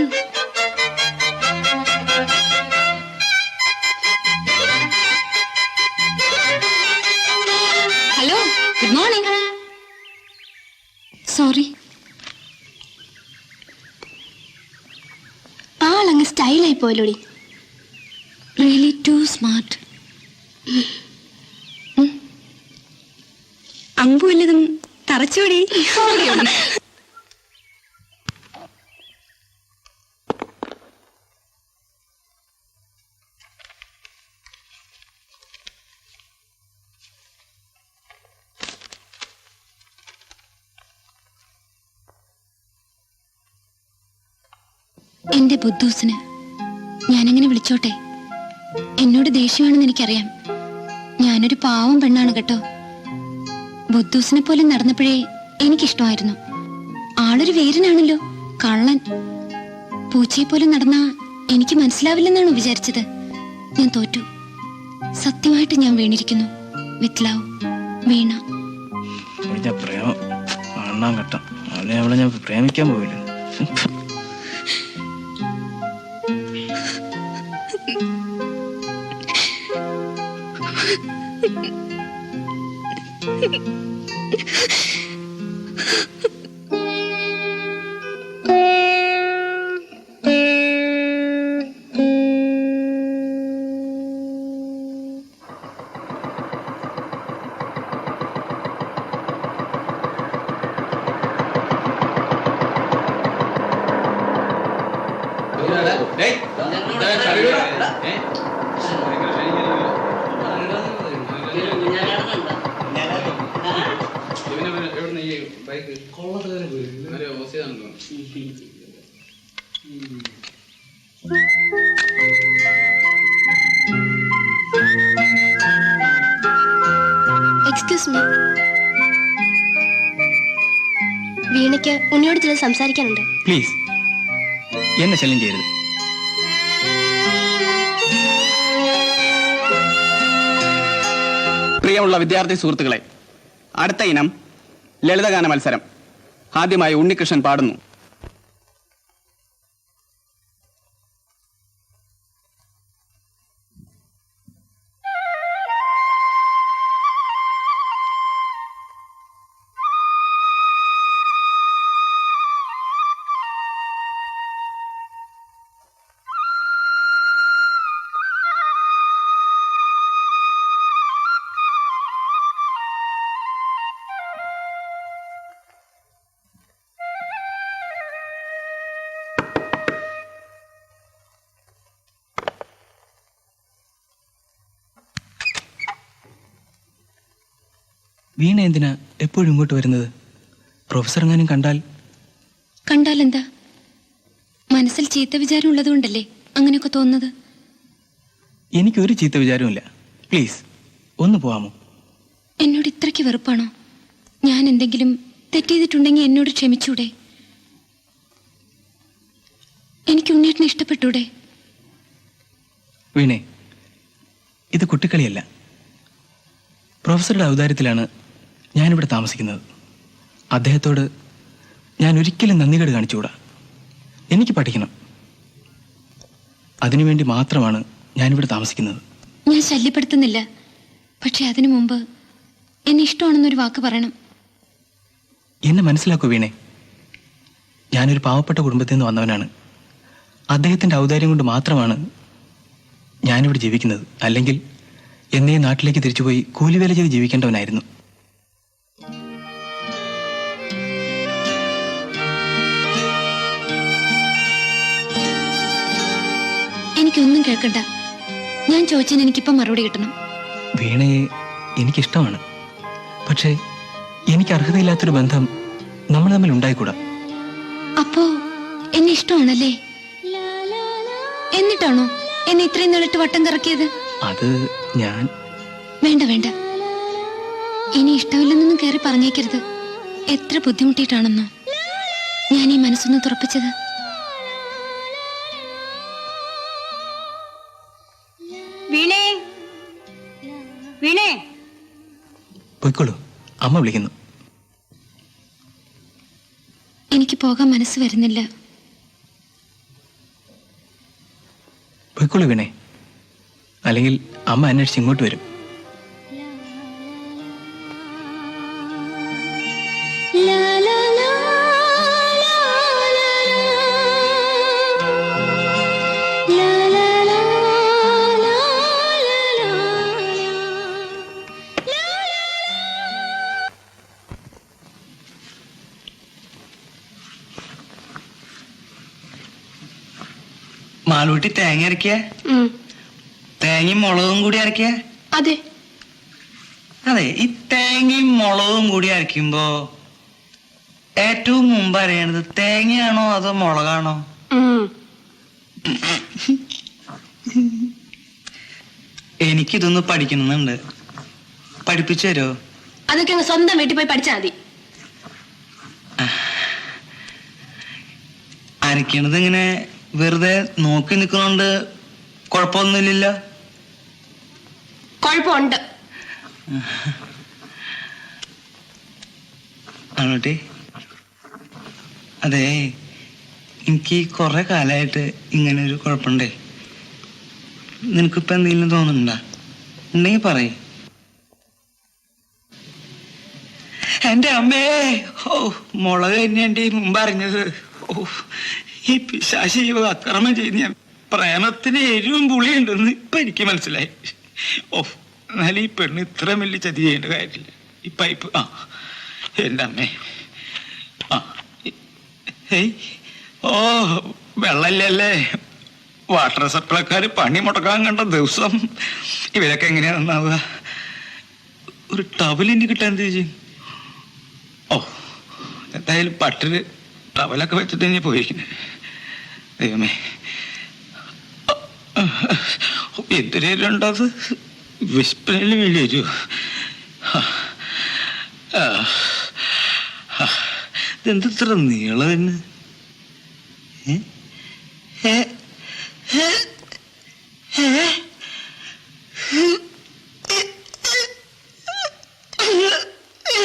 Hello, good morning. സോറി. ആളങ്ങ് സ്റ്റൈലായി പോയല്ലോടി. Really too smart. അമ്പു വല്ലതും തറച്ചോടി. എന്റെ ബുദ്ധൂസിന് ഞാനെങ്ങനെ വിളിച്ചോട്ടെ? എന്നോട് ദേഷ്യമാണെന്ന് എനിക്കറിയാം. ഞാനൊരു പാവം പെണ്ണാണ് കേട്ടോ. ബുദ്ധൂസിനെ പോലെ നടന്നപ്പോഴേ എനിക്കിഷ്ടമായിരുന്നു. ആളൊരു വീരനാണല്ലോ, കള്ളൻ. പൂച്ചയെ പോലെ നടന്നാ എനിക്ക് മനസ്സിലാവില്ലെന്നാണോ വിചാരിച്ചത്? ഞാൻ തോറ്റു. സത്യമായിട്ട് ഞാൻ വീണിരിക്കുന്നു. വിത്ത് ലവ്, വീണ. അവളെ ഞാൻ പ്രേമിക്കാൻ പോയില്ല. Excuse me. വീണയ്ക്ക് ഉണ്ണിയോട് ചിലത് സംസാരിക്കാനുണ്ട്. പ്ലീസ്, എന്നെ ശല്യം ചെയ്യരുത്. പ്രിയമുള്ള വിദ്യാർത്ഥി സുഹൃത്തുക്കളെ, അടുത്ത ഇനം ലളിതഗാന മത്സരം. ആദ്യമായി ഉണ്ണികൃഷ്ണൻ പാടുന്നു. വീണ എന്തിനാ എപ്പോഴും ഇങ്ങോട്ട് വരുന്നത്? പ്രൊഫസർ എങ്ങാനും കണ്ടാൽ എന്താ? മനസ്സിൽ ചീത്ത വിചാരം ഉള്ളതുകൊണ്ടല്ലേ അങ്ങനെയൊക്കെ തോന്നുന്നത്? എനിക്കൊരു ചീത്ത വിചാരവുമില്ല. പ്ലീസ് ഒന്ന് പോവാമോ? എന്നോട് ഇത്രയ്ക്ക് വെറുപ്പാണോ? ഞാൻ എന്തെങ്കിലും തെറ്റ് ചെയ്തിട്ടുണ്ടെങ്കിൽ എന്നോട് ക്ഷമിച്ചൂടെ? എനിക്ക് ഉണ്ണിയേട്ടനെ ഇഷ്ടപ്പെട്ടൂടെ? വീണേ, ഇത് കുട്ടിക്കളിയല്ല. പ്രൊഫസറുടെ ഔദാര്യത്തിലാണ് ഞാനിവിടെ താമസിക്കുന്നത്. അദ്ദേഹത്തോട് ഞാൻ ഒരിക്കലും നന്ദികേട് കാണിച്ചുകൂടാ. എനിക്ക് പഠിക്കണം. അതിനുവേണ്ടി മാത്രമാണ് ഞാനിവിടെ താമസിക്കുന്നത്. ഞാൻ ശല്യപ്പെടുത്തുന്നില്ല. പക്ഷെ അതിനു മുമ്പ് എന്നെ ഇഷ്ടമാണെന്നൊരു വാക്ക് പറയണം. എന്നെ മനസ്സിലാക്കൂ വീണേ. ഞാനൊരു പാവപ്പെട്ട കുടുംബത്തിൽ നിന്ന് വന്നവനാണ്. അദ്ദേഹത്തിൻ്റെ ഔദാര്യം കൊണ്ട് മാത്രമാണ് ഞാനിവിടെ ജീവിക്കുന്നത്. അല്ലെങ്കിൽ എന്നേ നാട്ടിലേക്ക് തിരിച്ചുപോയി കൂലിവേല ചെയ്ത് ജീവിക്കേണ്ടവനായിരുന്നു. എനിക്കൊന്നും കേൾക്കണ്ട. ഞാൻ ചോദിച്ചതിന് എനിക്കിപ്പം മറുപടി കിട്ടണം. വീണയെ എനിക്കിഷ്ടമാണ്. പക്ഷേ എനിക്ക് അർഹതയില്ലാത്തൊരു ബന്ധം നമ്മൾ തമ്മിൽ ഉണ്ടായിക്കൂടാ. അപ്പോ എന്നെ ഇഷ്ടമാണല്ലേ? എന്നിട്ടാണോ എന്നെ ഇത്രയും നേരിട്ട് വട്ടം കറക്കിയത്? അത് ഞാൻ... വേണ്ട വേണ്ട, ഇനി ഇഷ്ടമില്ലെന്നൊന്നും കയറി പറഞ്ഞേക്കരുത്. എത്ര ബുദ്ധിമുട്ടിയിട്ടാണെന്നോ ഞാൻ ഈ മനസ്സൊന്ന് തുറപ്പിച്ചത്. വീണേ, വീണേ, പോയിക്കോളൂ, അമ്മ വിളിക്കുന്നു. എനിക്ക് പോകാൻ മനസ്സ് വരുന്നില്ല. പോയിക്കോളൂ വീണേ, അല്ലെങ്കിൽ അമ്മ അന്വേഷിച്ച് ഇങ്ങോട്ട് വരും. മാളൂട്ടി തേങ്ങ അരക്കിയ? തേങ്ങയും മുളകും കൂടി അരക്കിയ? അതെ. അതെ, ഈ തേങ്ങയും മുളകും കൂടി അരയ്ക്കുമ്പോ ഏറ്റവും മുമ്പ് അറിയണത് തേങ്ങയാണോ അതോ മുളകാണോ? എനിക്കിതൊന്ന് പഠിക്കണമെന്നുണ്ട്. പഠിപ്പിച്ചു തരുമോ? അതൊക്കെ അങ്ങ് സ്വന്തം വീട്ടിൽ പോയി പഠിച്ചാൽ മതി. അരയ്ക്കണത് ഇങ്ങനെ വെറുതെ നോക്കി നിൽക്കുന്നോണ്ട് കുഴപ്പമൊന്നുമില്ലല്ലോ? കുഴപ്പമുണ്ട്. ആണോട്ടെ? അതെ, എനിക്ക് കുറെ കാലമായിട്ട് ഇങ്ങനെ ഒരു കുഴപ്പമുണ്ടേ. നിനക്കിപ്പോ എന്തെങ്കിലും തോന്നുന്നുണ്ടോ? ഉണ്ടെങ്കിൽ പറയ്. എന്റെ അമ്മേ, ഓ മുളക് തന്നെയാണ്ടി മുമ്പ് അറിഞ്ഞത്. ഓ, ഈ പിശാചി അക്രമം ചെയ്ത് ഞാൻ പ്രേമത്തിന് എരിവും പുളിയുണ്ടെന്ന് ഇപ്പൊ എനിക്ക് മനസ്സിലായി. ഓ, എന്നാലും ഈ പെണ്ണ് ഇത്ര വലിയ ചതി ചെയ്യേണ്ട കാര്യമില്ല. ഈ പൈപ്പ് എന്റെ അമ്മേ. ഓ, വെള്ളമില്ലല്ലേ? വാട്ടർ സപ്ലൈക്കാര് പണി മുടക്കാൻ കണ്ട ദിവസം ഇവരൊക്കെ എങ്ങനെയാ നന്നാവുക? ഒരു ടവലിന് കിട്ടാൻ എന്ത് ചെയ്യും? ഓ, എന്തായാലും പട്ടില് ടവലൊക്കെ വെച്ചിട്ട് തന്നെ പോയിരിക്കുന്നത്. ദൈവമേ, എന്തിനേലുണ്ടോ അത്? വിസ്പനയിലും വേണ്ടി വരുമോ? ഇതെന്തത്ര നീളം തന്നെ?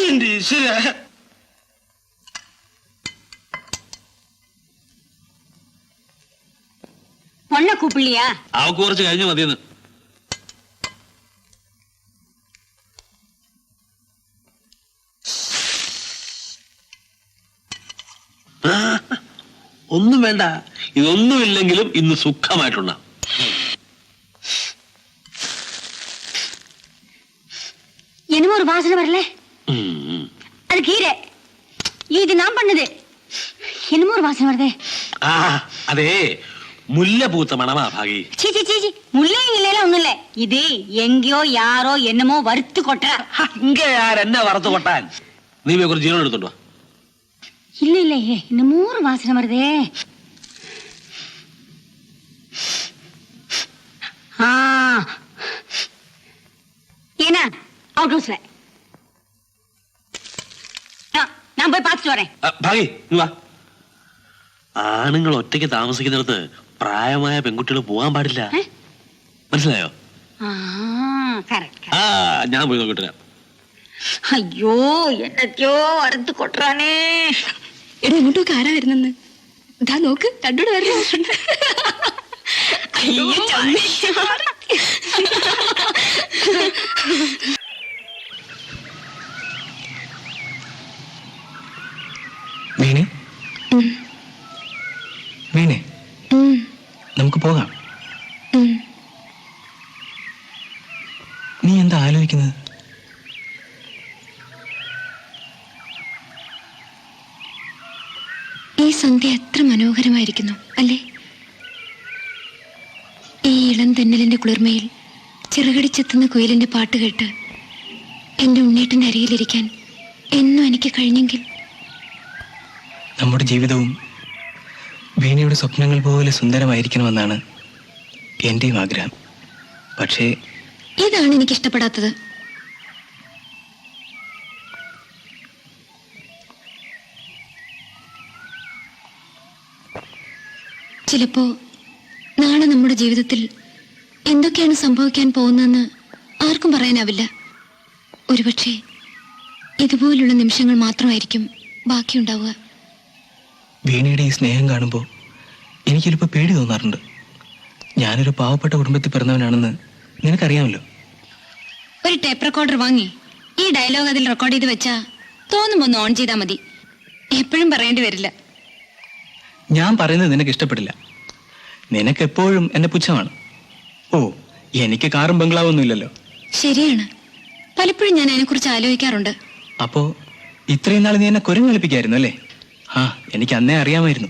എന്റെ ഈശ്വര, பொண்ணை கூப்பிடலையா? അവക്ക് കുറച്ച് കഴിഞ്ഞു മതിയെന്ന്. ഒന്നും വേണ്ട, ഇതൊന്നുമില്ലെങ്കിലും ഇന്ന് സുഖമായിട്ടുണ്ട. என்னமோ ஒரு வாசனை வரல. அது கீரை. இது நான் பண்ணது. என்னமோ ஒரு வாசனை வருதே. അതേ, മുല്ല പൂത്ത മണമാ ഭാഗി. ചീച്ചി ചീച്ചി മുല്ലയില്ലേ ഒന്നുമില്ലേ ഇത് എങ്കയോ യാരോ എന്നമോ വറുത്തു കൊട്ട. ഇങ്ങ ആരെന്നെ വറുത്ത് കൊട്ടാൻ? നീ പോയി കുറച്ച് ജീവനം എടുത്തോണ്ടോ? ഇല്ല ഇല്ലേ ഇന്ന് 100 വാസന വരുതേ. ആ என்ன அவுட் ஹவுஸ்ல நான் போய் பார்த்துட்டு வரேன். ഭാഗി നീ വാ. ആണുങ്ങൾ ഒറ്റയ്ക്ക് താമസിക്കുന്നിടത്ത് പ്രായമായ പെൺകുട്ടികൾ പോകാൻ പാടില്ല, മനസ്സിലായോ? ആ ഞാൻ പോയി നോക്കിട്ട്. അയ്യോ എന്നൊക്കെയോ അറുത്ത് കൊട്ടാനേ. എടാ ഇങ്ങോട്ടൊക്കെ ആരാ വരുന്നെന്ന്? ഇതാ നോക്ക്, കണ്ടോട് വരുന്നു. വീണേ, വീണേ, നമുക്ക് പോകാം. നീ എന്താ ആലോചിക്കുന്നത്? ഈ സന്ധ്യ എത്ര മനോഹരമായിരിക്കുന്നു അല്ലേ? ഈ ഇളം തെന്നലിന്റെ കുളിർമയിൽ ചിറകടിച്ചെത്തുന്ന കുയിലിന്റെ പാട്ട് കേട്ട് എന്റെ ഉണ്ണീട്ടന്റെ അരികിലിരിക്കാൻ എന്നും എനിക്ക് കഴിഞ്ഞെങ്കിൽ. നമ്മുടെ ജീവിതവും വീണയുടെ സ്വപ്നങ്ങൾ പോലെ സുന്ദരമായിരിക്കണമെന്നാണ് എന്റെയും ആഗ്രഹം. പക്ഷേ ഇതാണ് എനിക്കിഷ്ടപ്പെടാത്തത്. ചിലപ്പോ നാളെ നമ്മുടെ ജീവിതത്തിൽ എന്തൊക്കെയാണ് സംഭവിക്കാൻ പോകുന്നതെന്ന് ആർക്കും പറയാനാവില്ല. ഒരുപക്ഷെ ഇതുപോലുള്ള നിമിഷങ്ങൾ മാത്രമായിരിക്കും ബാക്കിയുണ്ടാവുക. വീണയുടെ ഈ സ്നേഹം കാണുമ്പോൾ എനിക്ക് ചിലപ്പോൾ പേടി തോന്നാറുണ്ട്. ഞാനൊരു പാവപ്പെട്ട കുടുംബത്തിൽ പിറന്നവനാണെന്ന് നിനക്കറിയാമല്ലോ. ഒരു ടേപ്പ് റെക്കോർഡർ വാങ്ങി ഈ ഡയലോഗ് അതിൽ റെക്കോർഡ് ചെയ്ത് വെച്ചാ തോന്നുമ്പോ ഒന്ന് ഓൺ ചെയ്താൽ മതി. എപ്പോഴും പറയേണ്ടി വരില്ല. ഞാൻ പറയുന്നത് നിനക്ക് ഇഷ്ടപ്പെടില്ല. നിനക്കെപ്പോഴും എന്നെ പുച്ഛമാണ്. ഓ, എനിക്ക് കാറും ബംഗ്ലാവൊന്നും ഇല്ലല്ലോ. ശരിയാണ്, പലപ്പോഴും ഞാൻ അതിനെക്കുറിച്ച് ആലോചിക്കാറുണ്ട്. അപ്പോ ഇത്രയും നാൾ നീ എന്നെ കുരങ്ങ് അല്ലേ? ആ, എനിക്ക് അന്നേ അറിയാമായിരുന്നു.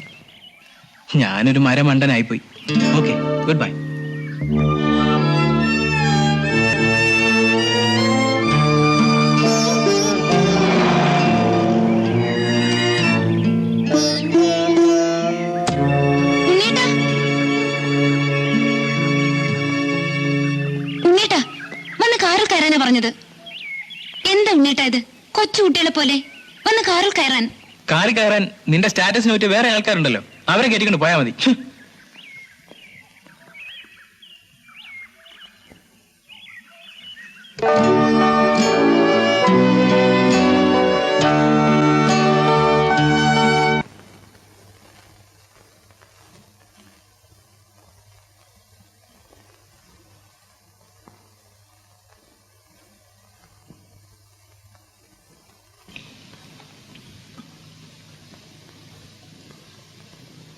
ഞാനൊരു മരമണ്ടനായിപ്പോയി. Okay, good bye. ഉണ്ണേട്ടാ, വന്ന് കാറിൽ കയറാനാ പറഞ്ഞത്. എന്താ ഉണ്ണേട്ടാ ഇത്? കൊച്ചു കുട്ടികളെ പോലെ വന്ന് കാറിൽ കയറാൻ. കാറിൽ കയറാൻ നിന്റെ സ്റ്റാറ്റസിന് പറ്റി വേറെ ആൾക്കാരുണ്ടല്ലോ, അവരെ കയറ്റിക്കൊണ്ട് പോയാൽ മതി.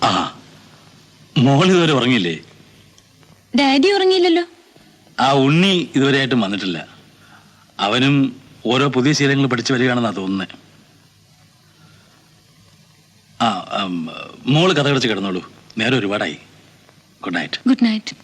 ആ, മോളിതുവരെ ഉറങ്ങിയില്ലേ? ഡാഡി ഉറങ്ങിയില്ലല്ലോ. ആ ഉണ്ണി ഇതുവരെയായിട്ടും വന്നിട്ടില്ല. അവനും ഓരോ പുതിയ ശീലങ്ങൾ പഠിച്ചു വരികയാണെന്നാ തോന്നുന്നത്. ആ, മോള് കഥ കടച്ച് കിടന്നോളൂ, നേരെ ഒരുപാടായി. Good night. Good night.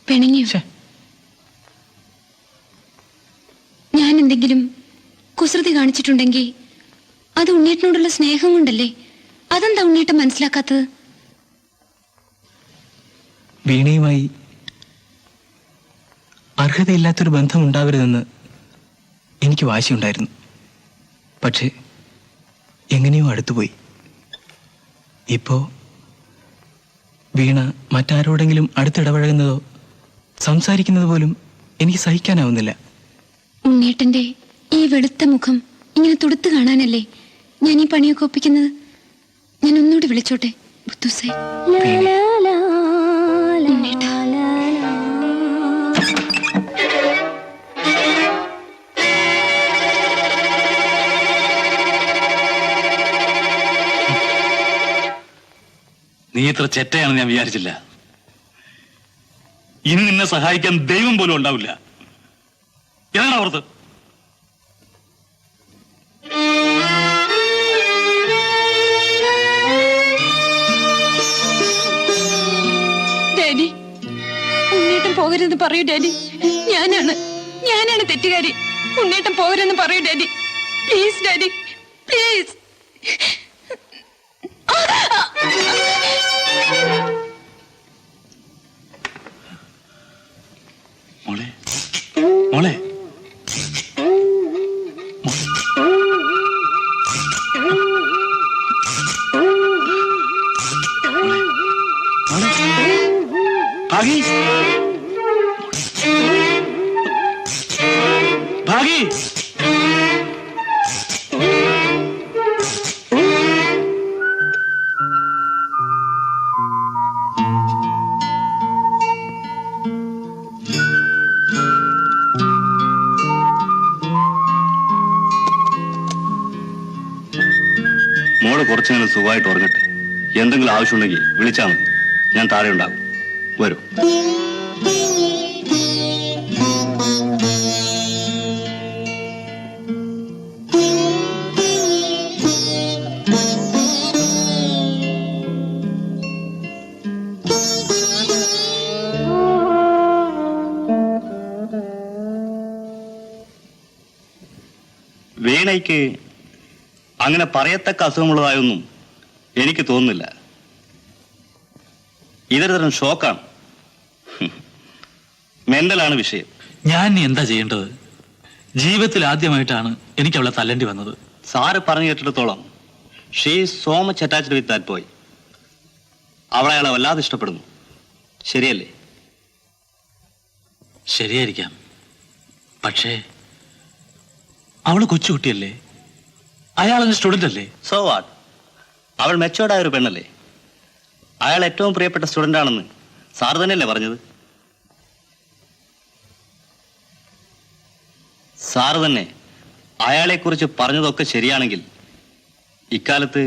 പിണങ്ങിയോ? ഞാൻ എന്തെങ്കിലും കുസൃതി കാണിച്ചിട്ടുണ്ടെങ്കിൽ അത് ഉണ്ണീട്ടനോടുള്ള സ്നേഹം കൊണ്ടല്ലേ? അതെന്താ ഉണ്ണീട്ടൻ മനസ്സിലാക്കാത്തത്? വീണയുമായി അർഹതയില്ലാത്തൊരു ബന്ധം ഉണ്ടാവരുതെന്ന് എനിക്ക് വാശിയുണ്ടായിരുന്നു. പക്ഷേ എങ്ങനെയോ അടുത്തുപോയി. ഇപ്പോ വീണ മറ്റാരോടെങ്കിലും അടുത്തിടപഴകുന്നതോ സംസാരിക്കുന്നത് പോലും എനിക്ക് സഹിക്കാനാവുന്നില്ല. ഉണ്ണീട്ടന്റെ ഈ വെളുത്ത മുഖം ഇങ്ങനെ തുടുത്ത് കാണാനല്ലേ ഞാൻ ഈ പണിയൊക്കെ ഒപ്പിക്കുന്നത്. ഞാൻ ഒന്നുകൂടി വിളിച്ചോട്ടെ ബുദ്ധൂസേ? ഉണ്ണേട്ടാ. നീ ഇത്ര ചെറ്റയാണെന്ന് ഞാൻ വിചാരിച്ചില്ല. ഇനി നിന്നെ സഹായിക്കാൻ ദൈവം പോലും ഉണ്ടാവില്ല. ഏതാണ് ഓർത്ത്? ഡാഡി, ഉണ്ണേട്ടൻ പോകരുതെന്ന് പറയൂ ഡാഡി. ഞാനാണ് തെറ്റുകാരി. ഉണ്ണേട്ടൻ പോകരുതെന്ന് പറയൂ ഡാഡി. Please daddy, please. മോളെ മോളെ ഭാഗി ഭാഗി മോള് കുറച്ചെങ്കിലും സുഖമായിട്ട് ഉറങ്ങട്ടെ. എന്തെങ്കിലും ആവശ്യമുണ്ടെങ്കിൽ വിളിച്ചാൽ മതി, ഞാൻ താഴെ ഉണ്ടാകും. വരൂ. വീണയ്ക്ക് അങ്ങനെ പറയത്തക്ക അസുഖമുള്ളതായൊന്നും എനിക്ക് തോന്നുന്നില്ല. ഇതൊരു തരം ഷോക്കാണ്. മെന്റലാണ് വിഷയം. ഞാൻ ഇനി എന്താ ചെയ്യേണ്ടത്? ജീവിതത്തിൽ ആദ്യമായിട്ടാണ് എനിക്ക് അവളെ തല്ലേണ്ടി വന്നത്. സാറ് പറഞ്ഞു കേട്ടിടത്തോളം she so much attached with that boy. അവളെ അയാളെ വല്ലാതെ ഇഷ്ടപ്പെടുന്നു. ശരിയല്ലേ? ശരിയായിരിക്കാം. പക്ഷേ അവള് കൊച്ചുകുട്ടിയല്ലേ, അയാളെന്റെ സ്റ്റുഡന്റ് അല്ലേ? So what? അവൾ മെച്ചോർഡായ ഒരു പെണ്ണല്ലേ. അയാൾ ഏറ്റവും പ്രിയപ്പെട്ട സ്റ്റുഡന്റ് ആണെന്ന് സാർ തന്നെയല്ലേ പറഞ്ഞത്? സാറ് തന്നെ അയാളെക്കുറിച്ച് പറഞ്ഞതൊക്കെ ശരിയാണെങ്കിൽ ഇക്കാലത്ത്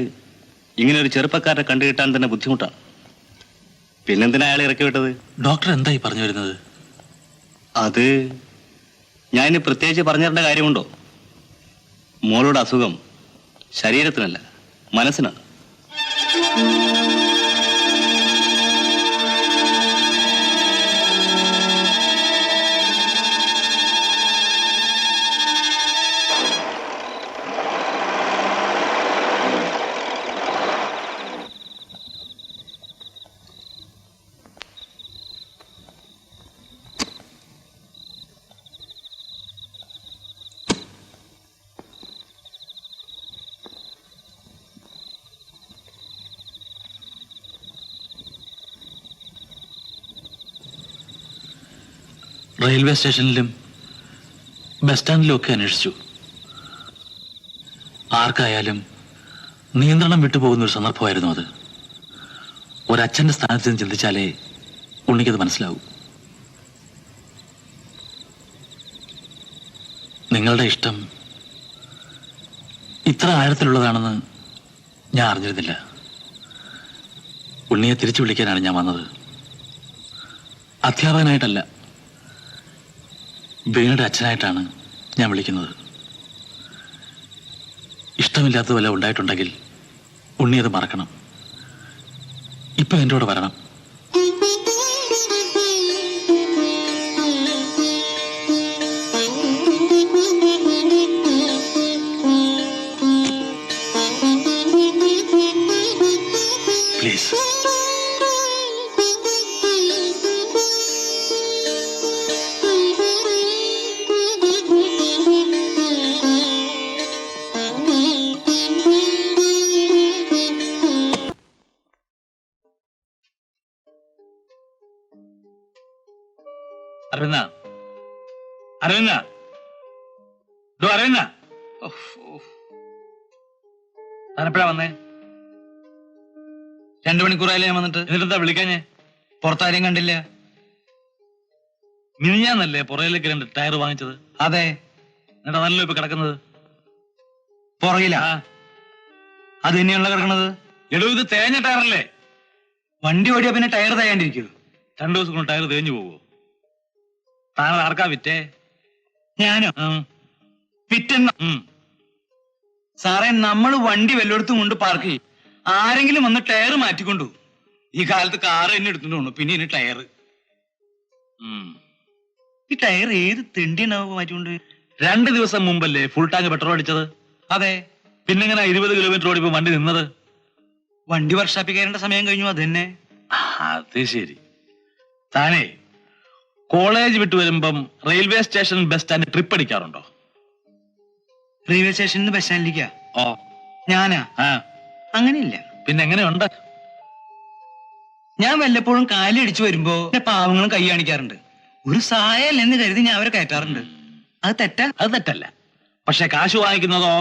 ഇങ്ങനെ ഒരു ചെറുപ്പക്കാരനെ കണ്ടുകിട്ടാൻ തന്നെ ബുദ്ധിമുട്ടാണ്. പിന്നെന്തിനാ അയാളെ ഇറക്കി വിട്ടത്? ഡോക്ടർ എന്തായി പറഞ്ഞു വരുന്നത്? അത് ഞാൻ ഇനി പ്രത്യേകിച്ച് പറഞ്ഞു തരേണ്ട കാര്യമുണ്ടോ? മോളുടെ അസുഖം ശരീരത്തിനല്ല, മനസ്സിനാണ്. റെയിൽവേ സ്റ്റേഷനിലും ബസ് സ്റ്റാൻഡിലും ഒക്കെ അന്വേഷിച്ചു. ആർക്കായാലും നിയന്ത്രണം വിട്ടുപോകുന്ന ഒരു സന്ദർഭമായിരുന്നു അത്. ഒരച്ഛൻ്റെ സ്ഥാനത്ത് നിന്ന് ചിന്തിച്ചാലേ ഉണ്ണിക്കത് മനസ്സിലാവും. നിങ്ങളുടെ ഇഷ്ടം ഇത്ര ആഴത്തിലുള്ളതാണെന്ന് ഞാൻ അറിഞ്ഞിരുന്നില്ല. ഉണ്ണിയെ തിരിച്ചു വിളിക്കാനാണ് ഞാൻ വന്നത്. അധ്യാപകനായിട്ടല്ല, വീണയുടെ അച്ഛനായിട്ടാണ് ഞാൻ വിളിക്കുന്നത്. ഇഷ്ടമില്ലാത്ത വല്ല ഉണ്ടായിട്ടുണ്ടെങ്കിൽ ഉണ്ണി അത് മറക്കണം. ഇപ്പൊ എൻ്റെ കൂടെ വരണം. പ്ലീസ്. അരവിന്ദ, അരവിന്ദ, അരവിന്ദ, താനെപ്പോഴാ വന്നേ? 2 മണിക്കൂറായാലേ ഞാൻ വന്നിട്ട്. എന്നിട്ടെന്താ വിളിക്കാഞ്ഞേ? പുറത്താരെയും കണ്ടില്ല. മിനിഞ്ഞാന്നല്ലേ പുറയിലേക്ക് 2 ടയർ വാങ്ങിച്ചത്? അതെ. എന്നിട്ട് അതല്ലോ ഇപ്പൊ കിടക്കുന്നത്. പുറകില അത് തന്നെയാണല്ലോ കിടക്കണത്. എടോ, ഇത് തേഞ്ഞ ടയറല്ലേ? വണ്ടി ഓടിയാ പിന്നെ ടയർ തേയാണ്ടിരിക്കൂ? 2 ദിവസം കൊണ്ട് ടയർ തേഞ്ഞു പോവോ? താനത് ആർക്കാ വിറ്റേ? ഞാനോ? വിറ്റെന്ന സാറേ, നമ്മൾ വണ്ടി വല്ലയിടത്തും കൊണ്ട് പാർക്ക് ചെയ്യും. ആരെങ്കിലും വന്ന് ടയർ മാറ്റിക്കൊണ്ടു. ഈ കാലത്ത് കാറ് തന്നെ എടുത്തുകൊണ്ട് പിന്നെ ഇനി ടയർ. ഈ ടയർ ഏത് തെണ്ടിയുണ്ടാവും മാറ്റിക്കൊണ്ട്? 2 ദിവസം മുമ്പല്ലേ ഫുൾ ടാങ്ക് പെട്രോൾ അടിച്ചത്? അതെ. പിന്നെങ്ങനെ 20 കിലോമീറ്റർ ഓടിപ്പോ വണ്ടി നിന്നത്? വണ്ടി വർക്ക്ഷോപ്പിൽ കയറേണ്ട സമയം കഴിഞ്ഞു. അത് തന്നെ. അത് ശരി. താനേ കോളേജ് വിട്ട് വരുമ്പം railway station bus stand trip അടിക്കാറുണ്ടോ? റെയിൽവേ സ്റ്റേഷനിൽ ബസ് സ്റ്റാൻഡിലേക്കാ? ഓ, ഞാനാ? അങ്ങനെയില്ല. പിന്നെ എങ്ങനെയുണ്ട്? ഞാൻ വല്ലപ്പോഴും കാലടിച്ചു വരുമ്പോ പാവങ്ങളും കൈ കാണിക്കാറുണ്ട്. ഒരു സഹായമല്ലെന്ന് കരുതി ഞാൻ അവരെ കയറ്റാറുണ്ട്. അത് തെറ്റാ? അത് തെറ്റല്ല. പക്ഷെ കാശ് വാങ്ങിക്കുന്നതോ?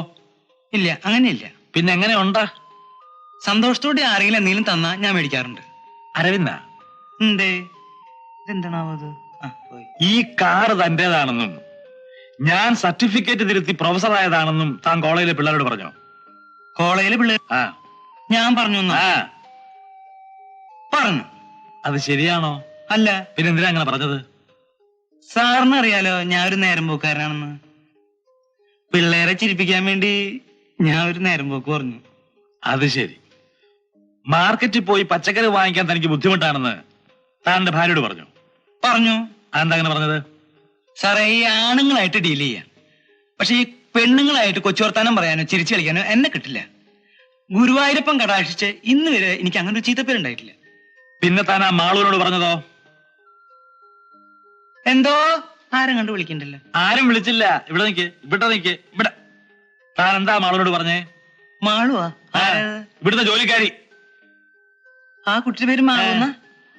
ഇല്ല, അങ്ങനെയില്ല. പിന്നെ എങ്ങനെയുണ്ട്? സന്തോഷത്തോടെ ആരെങ്കിലും എന്തെങ്കിലും തന്നാ ഞാൻ മേടിക്കാറുണ്ട്. അരവിന്ദ, എന്തേ? ഇതെന്താണാവോ അത്? ഈ കാറ് തന്റേതാണെന്നും ഞാൻ സർട്ടിഫിക്കറ്റ് തിരുത്തി പ്രൊഫസർ ആയതാണെന്നും താൻ കോളേജിലെ പിള്ളേരോട് പറഞ്ഞോ? കോളേജിലെ പിള്ളേർ? ഞാൻ പറഞ്ഞു. പറഞ്ഞു. അത് ശരിയാണോ? അല്ല. പിന്നെ എന്തിനാ അങ്ങനെ പറഞ്ഞത്? സാറിന് അറിയാലോ ഞാൻ ഒരു നേരം പോക്കാരനാണെന്ന്. പിള്ളേരെ ചിരിപ്പിക്കാൻ വേണ്ടി ഞാൻ ഒരു നേരം പോക്ക് പറഞ്ഞു. അത് ശരി. മാർക്കറ്റിൽ പോയി പച്ചക്കറി വാങ്ങിക്കാൻ തനിക്ക് ബുദ്ധിമുട്ടാണെന്ന് താന്റെ ഭാര്യയോട് പറഞ്ഞു? പറഞ്ഞു. അതെന്താ അങ്ങനെ പറഞ്ഞത്? സാറേ, ഈ ആണുങ്ങളായിട്ട് ഡീൽ ചെയ്യാം. പക്ഷെ ഈ പെണ്ണുങ്ങളായിട്ട് കൊച്ചുവർത്താനം പറയാനോ ചിരിച്ചു കളിക്കാനോ എന്നെ കിട്ടില്ല. ഗുരുവായൂരപ്പൻ കടാക്ഷിച്ച് ഇന്ന് വരെ എനിക്ക് അങ്ങനെ ഒരു ചീത്തപ്പേരുണ്ടായിട്ടില്ല. പിന്നെ താൻ ആ മാളൂരോട് പറഞ്ഞതോ? എന്തോ ആരും കണ്ടു വിളിക്കണ്ടല്ലോ. ആരും വിളിച്ചില്ല. ഇവിടെ നിക്ക്, ഇവിടെ. താൻ എന്താ മാളൂരോട് പറഞ്ഞേ? മാളുവാ? ഇവിടുത്തെ ജോലിക്കാരി. ആ കുട്ടിയുടെ പേര് മാളുന്ന?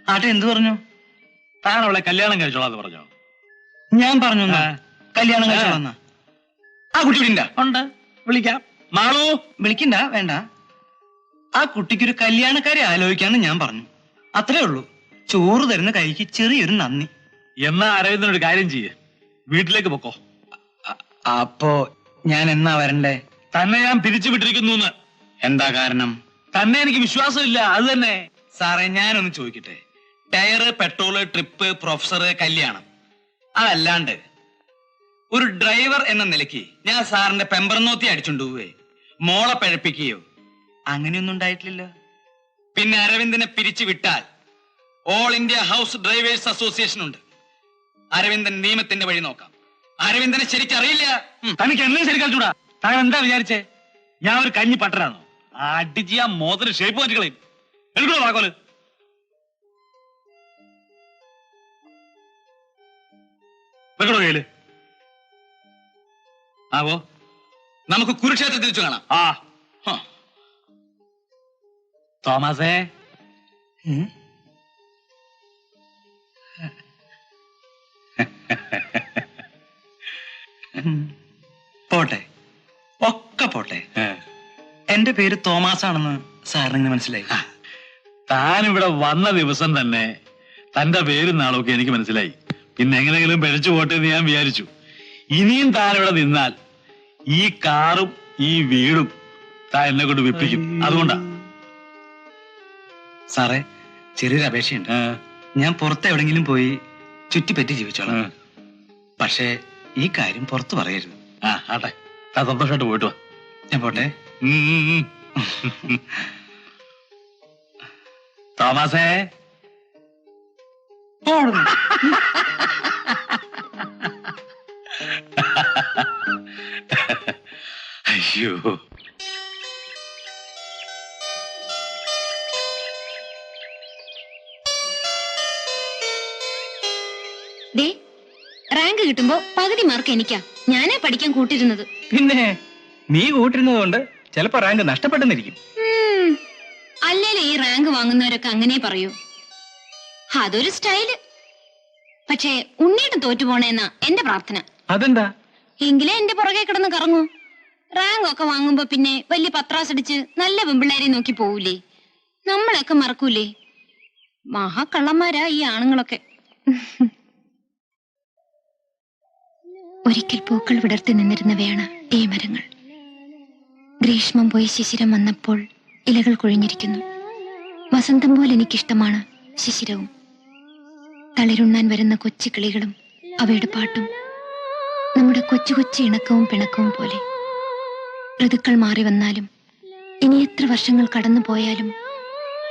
ആട്ടെ, എന്ത് പറഞ്ഞു? താൻ അവളെ കല്യാണം കഴിച്ചോളാന്ന് പറഞ്ഞോ? ഞാൻ പറഞ്ഞു കല്യാണം കഴിച്ചോളാന്ന. ആ കുട്ടി ഇവിടെ ഉണ്ട്. വിളിക്കാം. മാളു. വിളിക്കണ്ട, വേണ്ട. ആ കുട്ടിക്കൊരു കല്യാണക്കാരെ ആലോചിക്കാന്ന് ഞാൻ പറഞ്ഞു. അത്രേ ഉള്ളൂ. ചോറ് തരുന്ന കൈക്ക് ചെറിയൊരു നന്ദി. എന്നാ അരവിന്ദനൊരു കാര്യം ചെയ്യേ, വീട്ടിലേക്ക് പൊക്കോ. അപ്പോ ഞാൻ എന്നാ വരണ്ടേ? തന്നെ ഞാൻ പിരിച്ചു വിട്ടിരിക്കുന്നു. എന്താ കാരണം? തന്നെ എനിക്ക് വിശ്വാസമില്ല. അത് തന്നെ. സാറേ, ഞാനൊന്ന് ചോദിക്കട്ടെ. ടയറ്, പെട്രോള്, ട്രിപ്പ്, പ്രൊഫസർ, കല്യാണം, അതല്ലാണ്ട് ഒരു ഡ്രൈവർ എന്ന നിലയ്ക്ക് ഞാൻ സാറിന്റെ പെമ്പറന്നോത്തി അടിച്ചുകൊണ്ട് പോവേ, മോളെ പഴപ്പിക്കുകയോ അങ്ങനെയൊന്നും ഉണ്ടായിട്ടില്ലല്ലോ. പിന്നെ അരവിന്ദനെ പിരിച്ചു വിട്ടാൽ all India house drivers association ഉണ്ട്. അരവിന്ദൻ നിയമത്തിന്റെ വഴി നോക്കാം. അരവിന്ദനെ ശരിക്കറിയില്ല. തനിക്ക് എന്നെ ശരിക്കൂടാ. താൻ എന്താ വിചാരിച്ചേ? ഞാൻ ഒരു കഞ്ഞി പട്ടരാണോ? അടിച്ച് ആ മോതിരം ഷേപ്പ് മാറ്റിക്കളയും. എടുക്കണോ താക്കോല്? വെക്കണോ കയ്യില്? ആവോ, നമുക്ക് കുരുക്ഷേത്രത്തിൽ വെച്ച് കാണാം. തോമസേ, പോട്ടെ, ഒക്കെ പോട്ടെ. എന്റെ പേര് തോമസ് ആണെന്ന് സാറിന് മനസ്സിലായി? താൻ ഇവിടെ വന്ന ദിവസം തന്നെ തന്റെ പേരും നാളൊക്കെ എനിക്ക് മനസ്സിലായി. പിന്നെ എങ്ങനെയെങ്കിലും പിഴച്ചു പോട്ടെ എന്ന് ഞാൻ വിചാരിച്ചു. ഇനിയും താൻ ഇവിടെ നിന്നാൽ ഈ കാറും ഈ വീടും താൻ എന്നെ കൊണ്ട് വിപ്പിക്കും. അതുകൊണ്ടാ. സാറേ, ചെറിയൊരു അപേക്ഷയുണ്ട്. ഞാൻ പുറത്ത് എവിടെങ്കിലും പോയി ചുറ്റിപ്പറ്റി ജീവിച്ചോളാം. പക്ഷേ ഈ കാര്യം പുറത്തു പറയരുത്. ആട്ടെ, താൻ സന്തോഷമായിട്ട് പോയിട്ട് വാ. ഞാൻ പോട്ടെ. തോമസേ, അയ്യോ, റാങ്ക് കിട്ടുമ്പോ പകുതി മാർക്ക് എനിക്കാ. ഞാനാ പഠിക്കാൻ കൂട്ടിരുന്നത്. പിന്നെ നീ കൂട്ടിരുന്നത് കൊണ്ട് ചിലപ്പോ റാങ്ക് നഷ്ടപ്പെട്ടെന്നിരിക്കും. അല്ലേലും ഈ റാങ്ക് വാങ്ങുന്നവരൊക്കെ അങ്ങനെ പറയൂ. അതൊരു സ്റ്റൈല്. പക്ഷേ ഉണ്ണിയിട്ട് തോറ്റുപോണേന്നാ എന്റെ പ്രാർത്ഥന. അതെന്താ? എങ്കിലേ എന്റെ പുറകെ കിടന്ന് കറങ്ങൂ. റാങ്ക് ഒക്കെ വാങ്ങുമ്പോ പിന്നെ വലിയ പത്രാസ് അടിച്ച് നല്ല പെമ്പിള്ളേരെ നോക്കി പോവൂലേ? നമ്മളെയൊക്കെ മറക്കൂലേ? മഹാകള്ളന്മാരാ ഈ ആണുങ്ങളൊക്കെ. ഒരിക്കൽ പൂക്കൾ വിടർത്തി നിന്നിരുന്നവയാണ് ഈ മരങ്ങൾ. ഗ്രീഷ്മം പോയി ശിശിരം വന്നപ്പോൾ ഇലകൾ കൊഴിഞ്ഞിരിക്കുന്നു. വസന്തം പോലെ എനിക്കിഷ്ടമാണ് ശിശിരവും. തളിരുണ്ണാൻ വരുന്ന കൊച്ചു കിളികളും അവയുടെ പാട്ടും നമ്മുടെ കൊച്ചു കൊച്ചു ഇണക്കവും പിണക്കവും പോലെ. ഋതുക്കൾ മാറി വന്നാലും ഇനി എത്ര വർഷങ്ങൾ കടന്നു പോയാലും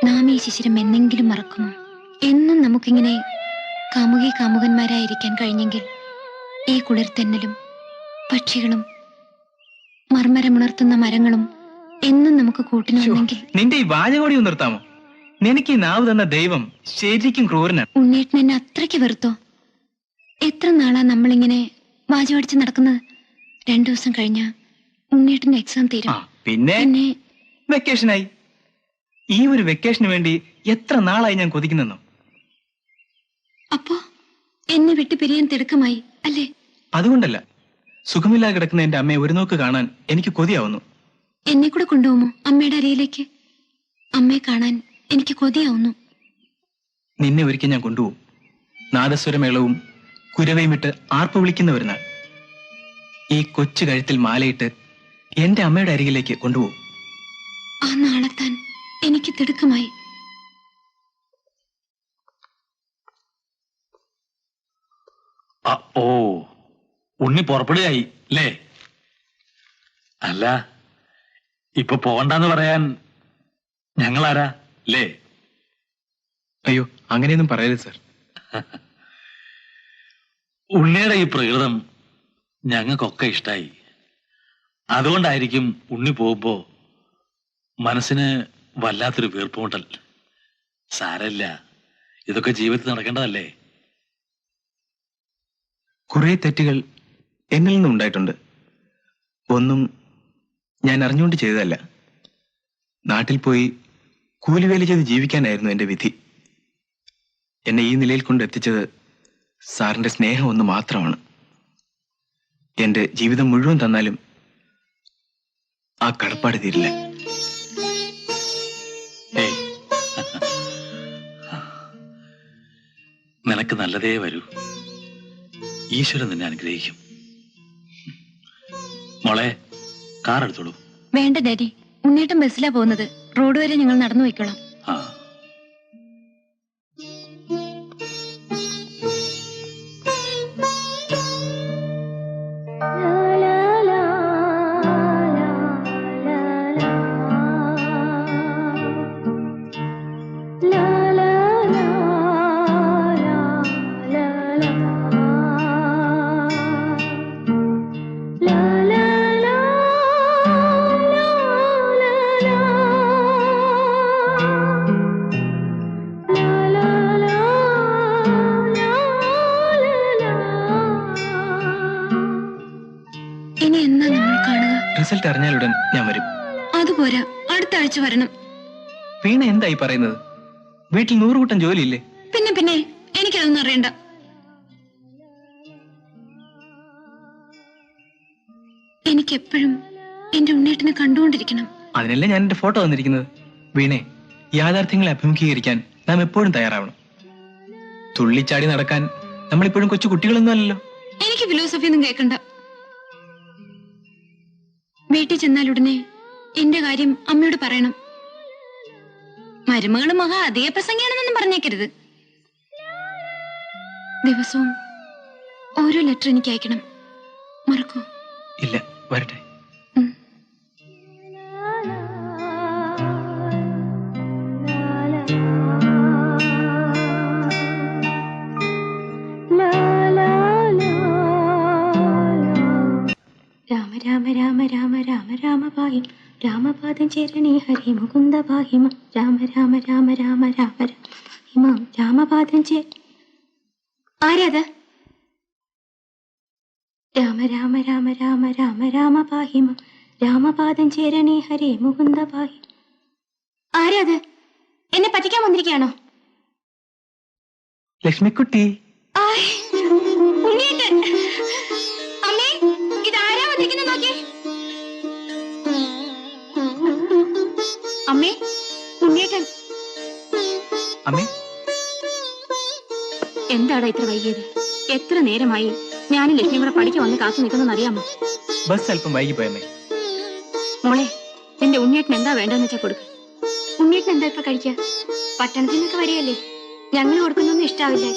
നാം ഈ ശിശിരം എന്നെങ്കിലും മറക്കുമോ? എന്നും നമുക്കിങ്ങനെ കാമുകന്മാരായിരിക്കാൻ കഴിഞ്ഞെങ്കിൽ ഈ കുളിർതെന്നലും പക്ഷികളും മർമരമുണർത്തുന്ന മരങ്ങളും എന്നും നമുക്ക് കൂട്ടിനുണ്ടെങ്കിൽ. നിന്റെ ഈ വാചകോടി ഒന്ന് നിർത്താമോ? നിനക്ക് ഈ നാവ് തന്ന ദൈവം ശരിക്കും ക്രൂരനാണ്. ഉണ്ണേട്ടൻ എന്നെ അത്രയ്ക്ക് വെറുത്തോ? എത്ര നാളാ നമ്മളിങ്ങനെ വാചകടിച്ച് നടക്കുന്നത്? 2 ദിവസം കഴിഞ്ഞ ഉണ്ണേട്ടന്റെ എക്സാം തീരും. പിന്നെ വെക്കേഷനായി. ഈ ഒരു വെക്കേഷന് വേണ്ടി എത്ര നാളായി ഞാൻ കൊതിക്കുന്നെന്നോ? അപ്പോ എന്നെ വിട്ടു പിരിയാൻ തിടുക്കമായി അല്ലേ? അതുകൊണ്ടല്ല, സുഖമില്ലാതെ കിടക്കുന്ന എന്റെ അമ്മയെ ഒരു നോക്ക് കാണാൻ എനിക്ക് കൊതിയാവുന്നു. എന്നെ കൂടെ കൊണ്ടുപോകുമോ അമ്മയുടെ അരിയിലേക്ക്? അമ്മയെ കാണാൻ എനിക്ക് കൊതിയാവുന്നു. നിന്നെ ഒരിക്കൽ ഞാൻ കൊണ്ടുപോകും. നാദസ്വരമേളവും കുരവയും ഇട്ട് ആർപ്പ് വിളിക്കുന്ന ഒരു നാൾ. ഈ കൊച്ചു കഴുത്തിൽ മാലയിട്ട് എന്റെ അമ്മയുടെ അരികിലേക്ക് കൊണ്ടുപോകും. ആ നാളെത്താൻ എനിക്ക് തിടുക്കമായി. ഓ, ഉണ്ണി പുറപ്പെടുകയായി അല്ലേ? അല്ല, ഇപ്പൊ പോകണ്ടെന്ന് പറയാൻ ഞങ്ങളാരാ അല്ലേ? അയ്യോ, അങ്ങനെയൊന്നും പറയരുത് സർ. ഉണ്ണിയുടെ ഈ പ്രകൃതം ഞങ്ങൾക്കൊക്കെ ഇഷ്ടായി. അതുകൊണ്ടായിരിക്കും ഉണ്ണി പോകുമ്പോ മനസ്സിന് വല്ലാത്തൊരു വീർപ്പുമുട്ടൽ. സാരമില്ല, ഇതൊക്കെ ജീവിതത്തിൽ നടക്കേണ്ടതല്ലേ. കുറെ തെറ്റുകൾ എന്നിൽ നിന്നും ഉണ്ടായിട്ടുണ്ട്. ഒന്നും ഞാൻ അറിഞ്ഞുകൊണ്ട് ചെയ്തതല്ല. നാട്ടിൽ പോയി കൂലിവേല ചെയ്ത് ജീവിക്കാനായിരുന്നു എന്റെ വിധി. എന്നെ ഈ നിലയിൽ കൊണ്ടെത്തിച്ചത് സാറിന്റെ സ്നേഹം ഒന്ന് മാത്രമാണ്. എന്റെ ജീവിതം മുഴുവൻ തന്നാലും ആ കടപ്പാട് തീരില്ല. ഏയ്, നിനക്ക് നല്ലതേ വരൂ. ഈശ്വരൻ നിന്നെ അനുഗ്രഹിക്കും. മോളെ, കാർ എടുത്തോളൂ. വേണ്ട ഡാഡി, ഉണ്ണേട്ടൻ ബസ്സിലാ പോകുന്നത്. റോഡ് വരെ ഞങ്ങൾ നടന്നു പോയിക്കോളാം. ആ, റിസൾട്ട് അറിഞ്ഞാലുടൻ ഞാൻ വരും. അതുപോരാ, അടുത്ത ആഴ്ച വരണം. വീണ എന്തായി പറയുന്നത്? വീട്ടിൽ 100 കൂട്ടം ജോലിയില്ലേ? പിന്നെ എനിക്കതൊന്നും അറിയണ്ട. എനിക്കെപ്പോഴും എന്റെ ഉണ്ണേട്ടനെ കണ്ടുകൊണ്ടിരിക്കണം. അതിനല്ലേ ഞാൻ എന്റെ ഫോട്ടോ വന്നിരിക്കുന്നത്. വീണേ, യാഥാർത്ഥ്യങ്ങളെ അഭിമുഖീകരിക്കാൻ നാം എപ്പോഴും തയ്യാറാവണം. തുള്ളിച്ചാടി നടക്കാൻ നമ്മളിപ്പോഴും കൊച്ചു കുട്ടികളൊന്നും അല്ലല്ലോ. എനിക്ക് ഫിലോസഫി ഒന്നും കേൾക്കണ്ട. വീട്ടിൽ ചെന്നാലുടനെ എന്റെ കാര്യം അമ്മയോട് പറയണം. മരുമകള് മഹാ അധിക പ്രസംഗിയാണെന്നൊന്നും പറഞ്ഞേക്കരുത്. ദിവസവും ഓരോ ലെറ്റർ എനിക്ക് അയക്കണം. മറക്കോ? ഇല്ല, വരട്ടെ. രാമ രാമ രാമ രാമ രാമ രാമ പാഹിം രാമപാദം ചേരണി ഹരി മുകുന്ദ പാഹിമ രാമ രാമ രാമ രാമ രാമ രാമ രാമപാദം ചേ ആരാത്? രാമ രാമ രാമ രാമ രാമ രാമ പാഹിമ രാമപാദം ചേരണി ഹരി മുകുന്ദ പാഹി. ആരാത്? എന്നെ പറ്റിക്കാൻ വന്നിരിക്കുകയാണോ? ലക്ഷ്മിക്കുട്ടി. ഉണ്ണിയേട്ടൻ. അമ്മേ, ഇതാരാ വന്നിരിക്കുന്നത് നോക്കി. ഇത്ര വൈകിയത്? എത്ര നേരമായി ഞാനും ലക്ഷ്മിയും കൂടെ പഠിക്കാൻ വന്ന് കാത്തു നിൽക്കുന്നതെന്ന് അറിയാമോ? ബസ് അല്പം വൈകിപ്പോയമ്മേ. മോളെ, നിന്റെ ഉണ്ണിയേട്ടൻ എന്താ വേണ്ടെന്ന് വെച്ചാ കൊടുക്ക്. ഉണ്ണിയേട്ടൻ എന്താ ഇപ്പൊ കഴിക്കാ? പട്ടണത്തിൽ നിന്നൊക്കെ വരികയല്ലേ, ഞങ്ങൾ കൊടുക്കുന്നൊന്നും ഇഷ്ടാവില്ല.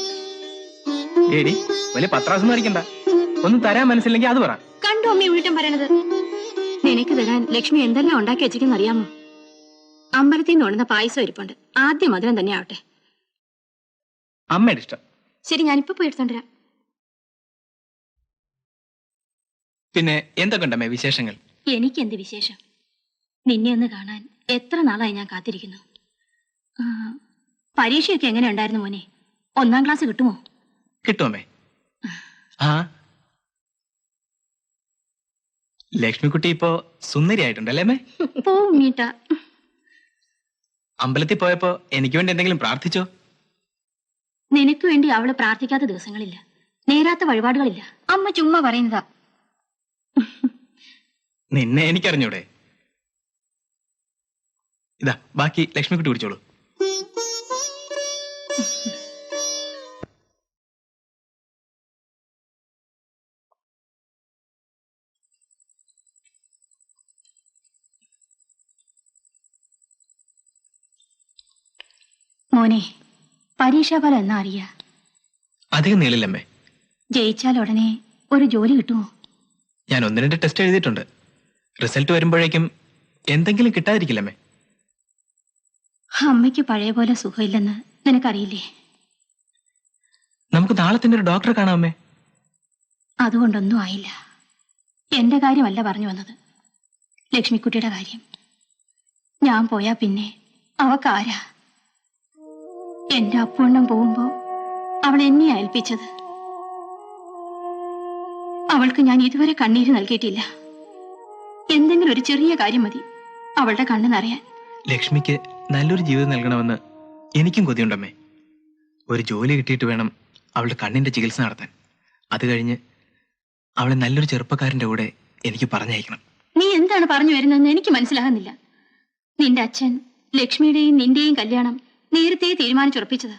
ഏടി വലിയ പത്രാസൊന്നും അടിക്കണ്ട. ഒന്നും തരാൻ മനസ്സില്ലെങ്കിൽ അത് പറ. കണ്ടു അമ്മ ഉണ്ണിയേട്ടൻ പറയണത്. നിനക്ക് തരാൻ ലക്ഷ്മി എന്തെല്ലാം ഉണ്ടാക്കി വെച്ചിരിക്കുന്ന അറിയാമോ? അമ്പലത്തിൽ നിന്ന് കൊണ്ടുവന്ന പായസം ഇരിപ്പുണ്ട്. ആദ്യം മധുരം തന്നെ ആവട്ടെ. അമ്മയുടെ ഇഷ്ടം. ശരി, ഞാനിപ്പോ പോയി എടുത്തോണ്ടരാം. പിന്നെ എന്തൊക്കെ ഉണ്ടമ്മേ വിശേഷങ്ങൾ? എനിക്കെന്ത് വിശേഷം? നിന്നെ ഒന്ന് കാണാൻ എത്ര നാളായി ഞാൻ കാത്തിരിക്കുന്നു. പരീക്ഷയൊക്കെ എങ്ങനെ ഉണ്ടായിരുന്നു മോനെ? 1ാം ക്ലാസ് കിട്ടുമോ? കിട്ടുമേ. ആ, ലക്ഷ്മിക്കുട്ടി ഇപ്പോ സുന്ദരിയായിട്ടുണ്ടല്ലേ അമ്മേ? പോവും മീട്ട. അമ്പലത്തിൽ പോയപ്പോ എനിക്ക് വേണ്ടി എന്തെങ്കിലും പ്രാർത്ഥിച്ചോ? നിനക്ക് വേണ്ടി അവള് പ്രാർത്ഥിക്കാത്ത ദിവസങ്ങളില്ല, നേരാത്ത വഴിപാടുകളില്ല. അമ്മ ചുമ്മാ പറയുന്നതാ. നിന്നെ എനിക്കറിഞ്ഞൂടെ? ഇതാ ബാക്കി ലക്ഷ്മിക്കുട്ടി കുടിച്ചോളൂ. മോനെ, പരീക്ഷാഫലം എന്നാ അറിയാ? അധികം നീളില്ലമ്മേ. ജയിച്ചാൽ ഉടനെ ഒരു ജോലി കിട്ടുമോ? ഞാൻ 1-2 ടെസ്റ്റ് എഴുതിയിട്ടുണ്ട്. റിസൾട്ട് വരുമ്പോഴേക്കും എന്തെങ്കിലും കിട്ടാതിരിക്കില്ലമ്മേ. അമ്മയ്ക്ക് പഴയ പോലെ സുഖമില്ലെന്ന് നിനക്കറിയില്ലേ? നമുക്ക് നാളെ തന്നെ ഒരു ഡോക്ടറെ കാണാമേ. അതുകൊണ്ടൊന്നും ആയില്ല. എന്റെ കാര്യമല്ല പറഞ്ഞു വന്നത്, ലക്ഷ്മിക്കുട്ടിയുടെ കാര്യം. ഞാൻ പോയാ പിന്നെ അവക്കാരാ? എന്റെ അപ്പുണ്ണം പോകുമ്പോ അവൾ എന്നെയാ ഏൽപ്പിച്ചത്. അവൾക്ക് ഞാൻ ഇതുവരെ കണ്ണീര് നൽകിയിട്ടില്ല. എന്തെങ്കിലും ഒരു ചെറിയ കാര്യം മതി അവളുടെ കണ്ണ് നിറയാൻ. ലക്ഷ്മിക്ക് നല്ലൊരു ജീവിതം നൽകണമെന്ന് എനിക്കും കൊതിയുണ്ടമ്മേ. ഒരു ജോലി കിട്ടിയിട്ട് വേണം അവളുടെ കണ്ണിന്റെ ചികിത്സ നടത്താൻ. അത് കഴിഞ്ഞ് അവളെ നല്ലൊരു ചെറുപ്പക്കാരന്റെ കൂടെ എനിക്ക് പറഞ്ഞയക്കണം. നീ എന്താണ് പറഞ്ഞു വരുന്നതെന്ന് എനിക്ക് മനസ്സിലാകുന്നില്ല. നിന്റെ അച്ഛൻ ലക്ഷ്മിയുടെയും നിന്റെയും കല്യാണം നേരത്തെ തീരുമാനിച്ചുറപ്പിച്ചതാ.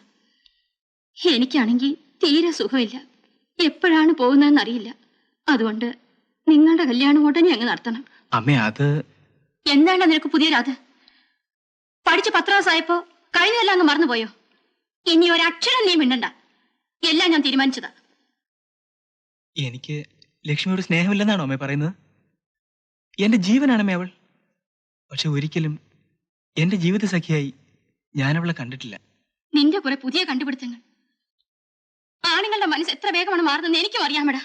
എനിക്കാണെങ്കിൽ തീരെ സുഖമില്ല, എപ്പോഴാണ് പോകുന്നതെന്ന് അറിയില്ല. അതുകൊണ്ട് നിങ്ങളുടെ കല്യാണം ഉടനെ അങ്ങ് നടത്തണം. അമ്മേ, അത് എന്താണ് നിനക്ക് പുതിയ രാത്? പഠിച്ച് 10 ക്ലാസ്സായപ്പോ കഴിഞ്ഞതെല്ലാം അങ്ങ് മറന്നുപോയോ? ഇനി ഒരക്ഷരം നീ മിണ്ടണ്ട. എല്ലാം ഞാൻ തീരുമാനിച്ചതാ. എനിക്ക് ലക്ഷ്മിയോട് സ്നേഹമില്ലെന്നാണോ അമ്മേ പറയുന്നത്? എന്റെ ജീവനാണമ്മേ അവൾ. പക്ഷെ ഒരിക്കലും എന്റെ ജീവിത സഖിയായി ഞാൻ അവളെ കണ്ടിട്ടില്ല. നിന്റെ കുറെ പുതിയ കണ്ടുപിടുത്തങ്ങൾ. ആണുങ്ങളുടെ മനസ്സ് എത്ര വേഗമാണ് മാറുന്നതെന്ന് എനിക്കും അറിയാമടാ.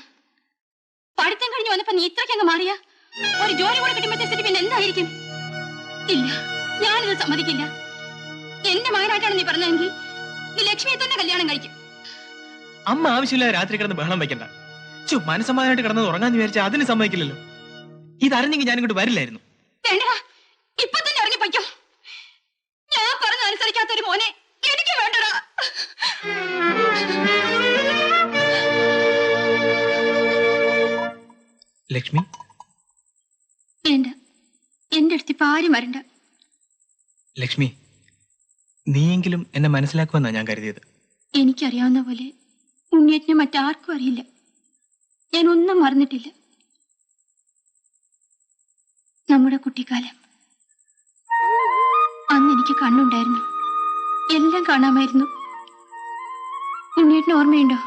പഠിത്തം കഴിഞ്ഞ് വന്നപ്പോ നീ ഇത്രയ്ക്കങ്ങ് മാറിയ ഒരു ജോലി കൂടെ കിട്ടുമ്പോഴത്തെ സ്ഥിതി പിന്നെ എന്തായിരിക്കും? ഇല്ല, ഞാനിത് സമ്മതിക്കില്ല. എന്റെ മകനായിട്ടാണ് നീ പറഞ്ഞതെങ്കിൽ നീ ലക്ഷ്മിയെ തന്നെ കല്യാണം കഴിക്കും. അമ്മ ആവശ്യമില്ലാതെ രാത്രി കിടന്ന് ബഹളം വയ്ക്കണ്ട. മനസ്സമാധാനമായിട്ട് കിടന്നത് ഉറങ്ങാന്ന് വിചാരിച്ചാൽ അതിന് സമ്മതിക്കില്ലല്ലോ. ഇതറിഞ്ഞെങ്കിൽ ഞാൻ ഇങ്ങോട്ട് വരില്ലായിരുന്നു. വേണ്ടടാ, ഇപ്പൊ തന്നെ ഇറങ്ങി പൊയ്ക്കോ. ഞാൻ പറഞ്ഞ അനുസരിക്കാത്തൊരു മോനെ എനിക്ക് വേണ്ടടാ. ലക്ഷ്മി, വേണ്ട, എന്റെ അടുത്ത് ഇപ്പൊ ആരും വരണ്ട. ലക്ഷ്മി, നീയെങ്കിലും എന്നെ മനസ്സിലാക്കുമെന്നാ ഞാൻ കരുതിയത്. എനിക്കറിയാവുന്ന പോലെ ഉണ്ണിയേറ്റിനെ മറ്റാർക്കും അറിയില്ല. ഞാൻ ഒന്നും മറന്നിട്ടില്ല. നമ്മുടെ കുട്ടിക്കാലം, അന്ന് എനിക്ക് കണ്ണുണ്ടായിരുന്നു, എല്ലാം കാണാമായിരുന്നു. ഉണ്ണിയേറ്റിന് ഓർമ്മയുണ്ടോ?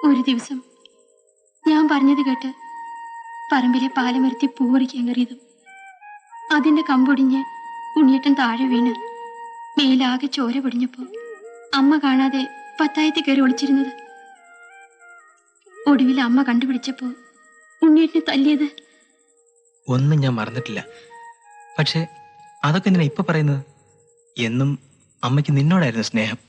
ഒരു ദിവസം ഞാൻ പറഞ്ഞത് കേട്ട് പറമ്പിലെ പാലമരത്തി പൂവറിക്കാൻ കയറിയതും അതിന്റെ കമ്പൊടിഞ്ഞ് ഉണ്ണിയേട്ടൻ താഴെ വീണ് മേലാകെ ചോര പൊടിഞ്ഞപ്പോ അമ്മ കാണാതെ പത്തായത്തിൽ കയറി ഒളിച്ചിരുന്നത്. ഒടുവിൽ അമ്മ കണ്ടുപിടിച്ചപ്പോ ഉണ്ണിയേട്ടനെ തല്ലിയത്. ഒന്നും ഞാൻ മറന്നിട്ടില്ല. പക്ഷെ അതൊക്കെ എന്തിനാ ഇപ്പൊ പറയുന്നത്? എന്നും അമ്മയ്ക്ക് നിന്നോടായിരുന്നു സ്നേഹം.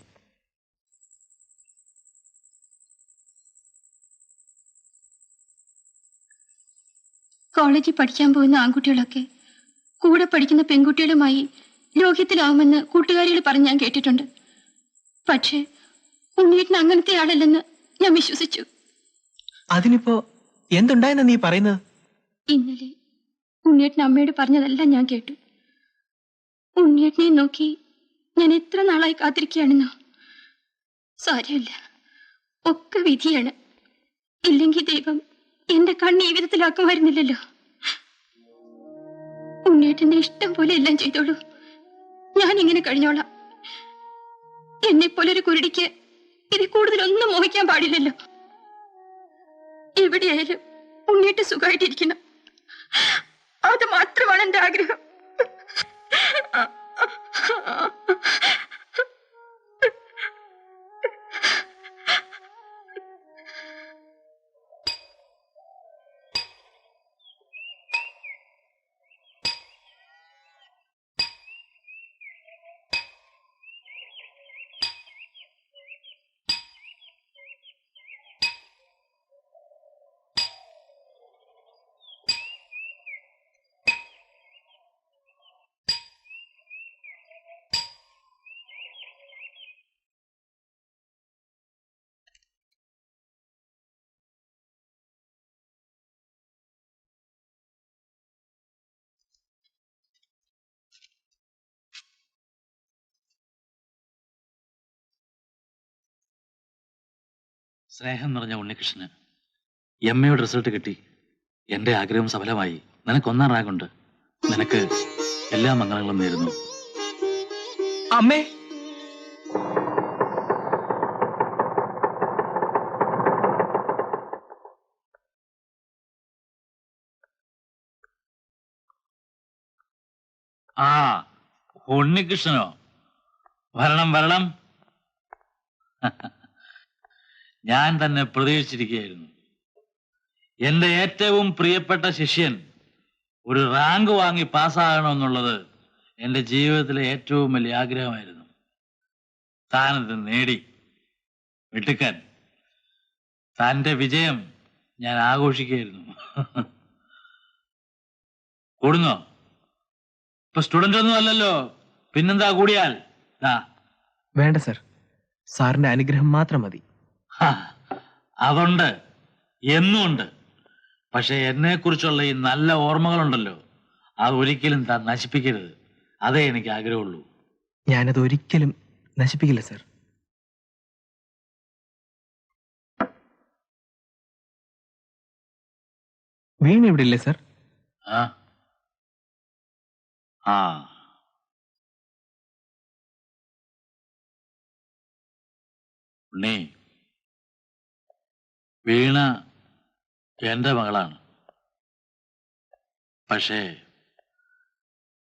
കോളേജിൽ പഠിക്കാൻ പോകുന്ന ആൺകുട്ടികളൊക്കെ കൂടെ പഠിക്കുന്ന പെൺകുട്ടികളുമായി ലോക്യത്തിലാവുമെന്ന് കൂട്ടുകാരികൾ പറഞ്ഞ് ഞാൻ കേട്ടിട്ടുണ്ട്. പക്ഷേ ഉണ്ണിയേട്ടൻ അങ്ങനത്തെ ആളല്ലെന്ന് ഞാൻ വിശ്വസിച്ചു. അതിനിപ്പോ എന്തുണ്ടായെന്നാ നീ പറയുന്നത്? ഇന്നലെ ഉണ്ണിയേട്ടൻ അമ്മയോട് പറഞ്ഞതെല്ലാം ഞാൻ കേട്ടു. ഉണ്ണിയേട്ടനെ നോക്കി ഞാൻ എത്ര നാളായി കാത്തിരിക്കുകയാണെന്നോ. സാരമില്ല, ഒക്കെ വിധിയാണ്. ഇല്ലെങ്കിൽ ദൈവം എന്റെ കണ്ണ് ഈ വിധത്തിലാക്കുമായിരുന്നില്ലല്ലോ. ഉണ്ണേട്ടന്റെ ഇഷ്ടം പോലെ എല്ലാം ചെയ്തോളൂ. ഞാൻ ഇങ്ങനെ കഴിഞ്ഞോളാം. എന്നെ പോലൊരു കുരുടിക്ക് ഇതിൽ കൂടുതലൊന്നും മോഹിക്കാൻ പാടില്ലല്ലോ. എവിടെയായാലും ഉണ്ണേട്ട് സുഖമായിട്ടിരിക്കണം. അത് മാത്രമാണ് എന്റെ ആഗ്രഹം. സ്നേഹം നിറഞ്ഞ ഉണ്ണികൃഷ്ണന് എമ്മയുടെ റിസൾട്ട് കിട്ടി. എന്റെ ആഗ്രഹം സഫലമായി. നിനക്കൊന്നാം റാഗുണ്ട്. നിനക്ക് എല്ലാ മംഗളങ്ങളും നേരുന്നു. അമ്മേ, ആ ഉണ്ണികൃഷ്ണനോ? വരണം വരണം. ഞാൻ തന്നെ പ്രതീക്ഷിച്ചിരിക്കുകയായിരുന്നു. എന്റെ ഏറ്റവും പ്രിയപ്പെട്ട ശിഷ്യൻ ഒരു റാങ്ക് വാങ്ങി പാസ്സാകണമെന്നുള്ളത് എന്റെ ജീവിതത്തിലെ ഏറ്റവും വലിയ ആഗ്രഹമായിരുന്നു. താനത് നേടി. വെട്ടുക്കാൻ തന്റെ വിജയം ഞാൻ ആഘോഷിക്കുകയായിരുന്നു. കൂടുന്നോ? ഇപ്പൊ സ്റ്റുഡന്റ് ഒന്നും അല്ലല്ലോ, പിന്നെന്താ കൂടിയാൽ? വേണ്ട സർ, സാറിന്റെ അനുഗ്രഹം മാത്രം മതി. അതുണ്ട്, എന്നുമുണ്ട്. പക്ഷെ എന്നെ കുറിച്ചുള്ള ഈ നല്ല ഓർമ്മകളുണ്ടല്ലോ, അത് ഒരിക്കലും താൻ നശിപ്പിക്കരുത്. അതേ എനിക്ക് ആഗ്രഹമുള്ളൂ. ഞാനത് ഒരിക്കലും നശിപ്പിക്കില്ല സർ. വീണ ഇവിടെ ഇല്ലേ സർ? ആ ഉണ്ണി, വീണ എന്റെ മകളാണ്. പക്ഷേ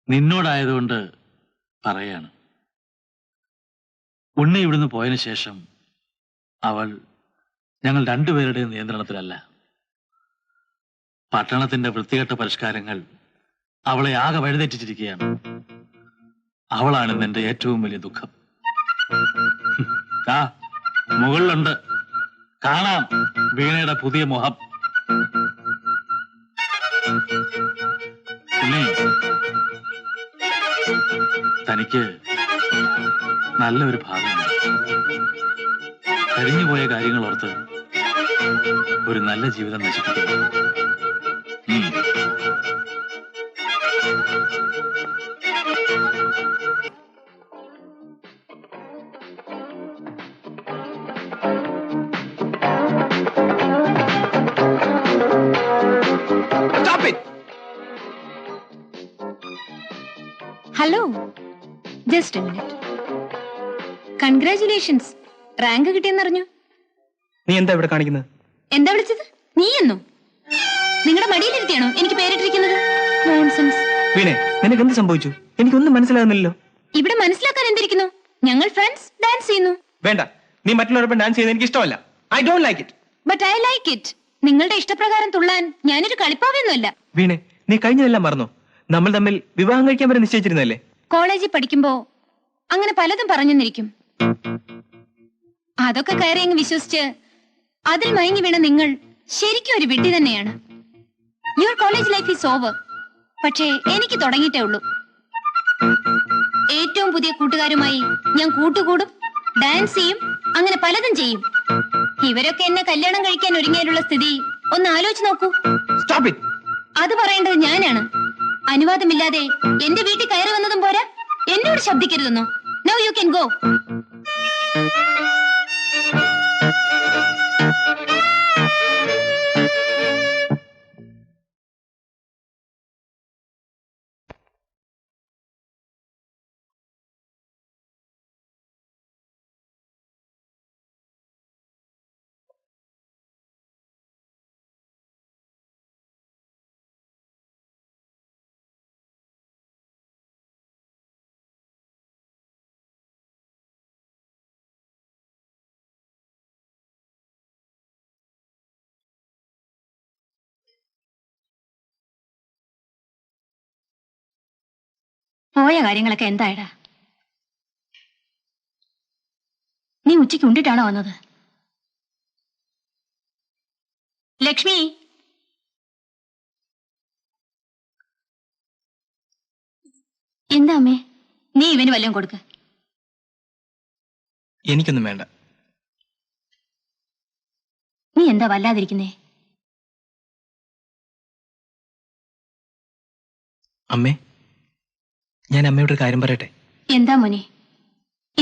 നിന്നോടായതുകൊണ്ട് പറയാണ്, ഉണ്ണി ഇവിടുന്ന് പോയതിനു ശേഷം അവൾ ഞങ്ങൾ രണ്ടുപേരുടെയും നിയന്ത്രണത്തിലല്ല. പട്ടണത്തിന്റെ വൃത്തികെട്ട പരിഷ്കാരങ്ങൾ അവളെ ആകെ വഴിതെറ്റിച്ചിരിക്കുകയാണ്. അവളാണ് എന്റെ ഏറ്റവും വലിയ ദുഃഖം. മുകളിലുണ്ട്, കാണാം വീണയുടെ പുതിയ മുഖം. തനിക്ക് നല്ലൊരു ഭാവിയുണ്ട്. കഴിഞ്ഞുപോയ കാര്യങ്ങൾ ഓർത്ത് ഒരു നല്ല ജീവിതം നശിപ്പിക്കുന്നു. Hello, just a minute. Congratulations, rank കിട്ടിയെന്നറിഞ്ഞു. നീ എന്താ ഇവിടെ കാണിക്കുന്നത്? എന്താ വിളിച്ചത്? നീ എന്നോ? നിങ്ങളുടെ മടിയിലിരുത്തിയാണോ എനിക്ക് പേരിട്ടിരിക്കുന്നത്? നോൺസെൻസ്. വീണേ, നിനക്ക് എന്ത് സംഭവിച്ചു? എനിക്കൊന്നും മനസ്സിലാകുന്നില്ലല്ലോ. ഇവിടെ മനസ്സിലാക്കാൻ എന്തിരിക്കുന്നു? ഞങ്ങൾ ഫ്രണ്ട്സ് ഡാൻസ് ചെയ്യുന്നു. വേണ്ട, നീ മറ്റുള്ളവരൊപ്പം ഡാൻസ് ചെയ്യുന്നത് എനിക്ക് ഇഷ്ടമല്ല. I don't like it. But I like it. നിങ്ങളുടെ ഇഷ്ടപ്രകാരം തുള്ളാൻ ഞാനൊരു കളിപ്പാവയൊന്നുമല്ല. വീണേ, നീ കഴിഞ്ഞതെല്ലാം മറന്നോ? നമ്മൾ തമ്മിൽ വിവാഹം കഴിക്കാൻ വരെ നിശ്ചയിച്ചിരുന്നല്ലേ? കോളേജിൽ പഠിക്കുമ്പോ അങ്ങനെ പലതും പറഞ്ഞെന്നിരിക്കും. അതൊക്കെ കയറിയങ്ങ് വിശ്വസിച്ച് അതിൽ മയങ്ങി വീണ നിങ്ങൾ ശരിക്കും ഒരു വിഡ്ഢി തന്നെയാണ്. Your college life is over. പക്ഷേ എനിക്ക് തുടങ്ങിയിട്ടേ ഉള്ളൂ. ഏറ്റവും പുതിയ കൂട്ടുകാരുമായി ഞാൻ കൂട്ടുകൂടും, ഡാൻസ് ചെയ്യും, അങ്ങനെ പലതും ചെയ്യും. ഇവരൊക്കെ എന്നെ കല്യാണം കഴിക്കാൻ ഒരുങ്ങിയാലുള്ള സ്ഥിതി ഒന്ന് ആലോചിച്ച് നോക്കൂ. അത് പറയേണ്ടത് ഞാനാണ്. അനുവാദമില്ലാതെ എന്റെ വീട്ടിൽ കയറി വന്നതും പോരാ, എന്നോട് ശബ്ദിക്കരുതെന്നോ? Now you can go. പോയ കാര്യങ്ങളൊക്കെ എന്തായടാ? നീ ഉച്ചയ്ക്ക് ഉണ്ടിട്ടാണോ വന്നത്? ലക്ഷ്മി, എന്താ അമ്മേ? നീ ഇവന് വല്ലതും കൊടുക്ക. എനിക്കൊന്നും വേണ്ട. നീ എന്താ വല്ലാതിരിക്കുന്നേ? അമ്മേ, ഞാൻ അമ്മയോട് ഒരു കാര്യം പറയട്ടെ? എന്താ മോനെ?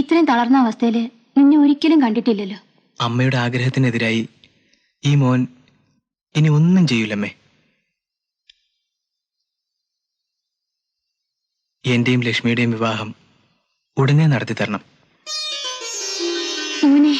ഇത്രയും തളർന്ന അവസ്ഥയില് നിന്നെ ഒരിക്കലും കണ്ടിട്ടില്ലല്ലോ. അമ്മയുടെ ആഗ്രഹത്തിനെതിരായി ഈ മോൻ ഇനി ഒന്നും ചെയ്യൂലമ്മേ. എന്റെയും ലക്ഷ്മിയുടെയും വിവാഹം ഉടനെ നടത്തി തരണം. മോനെ,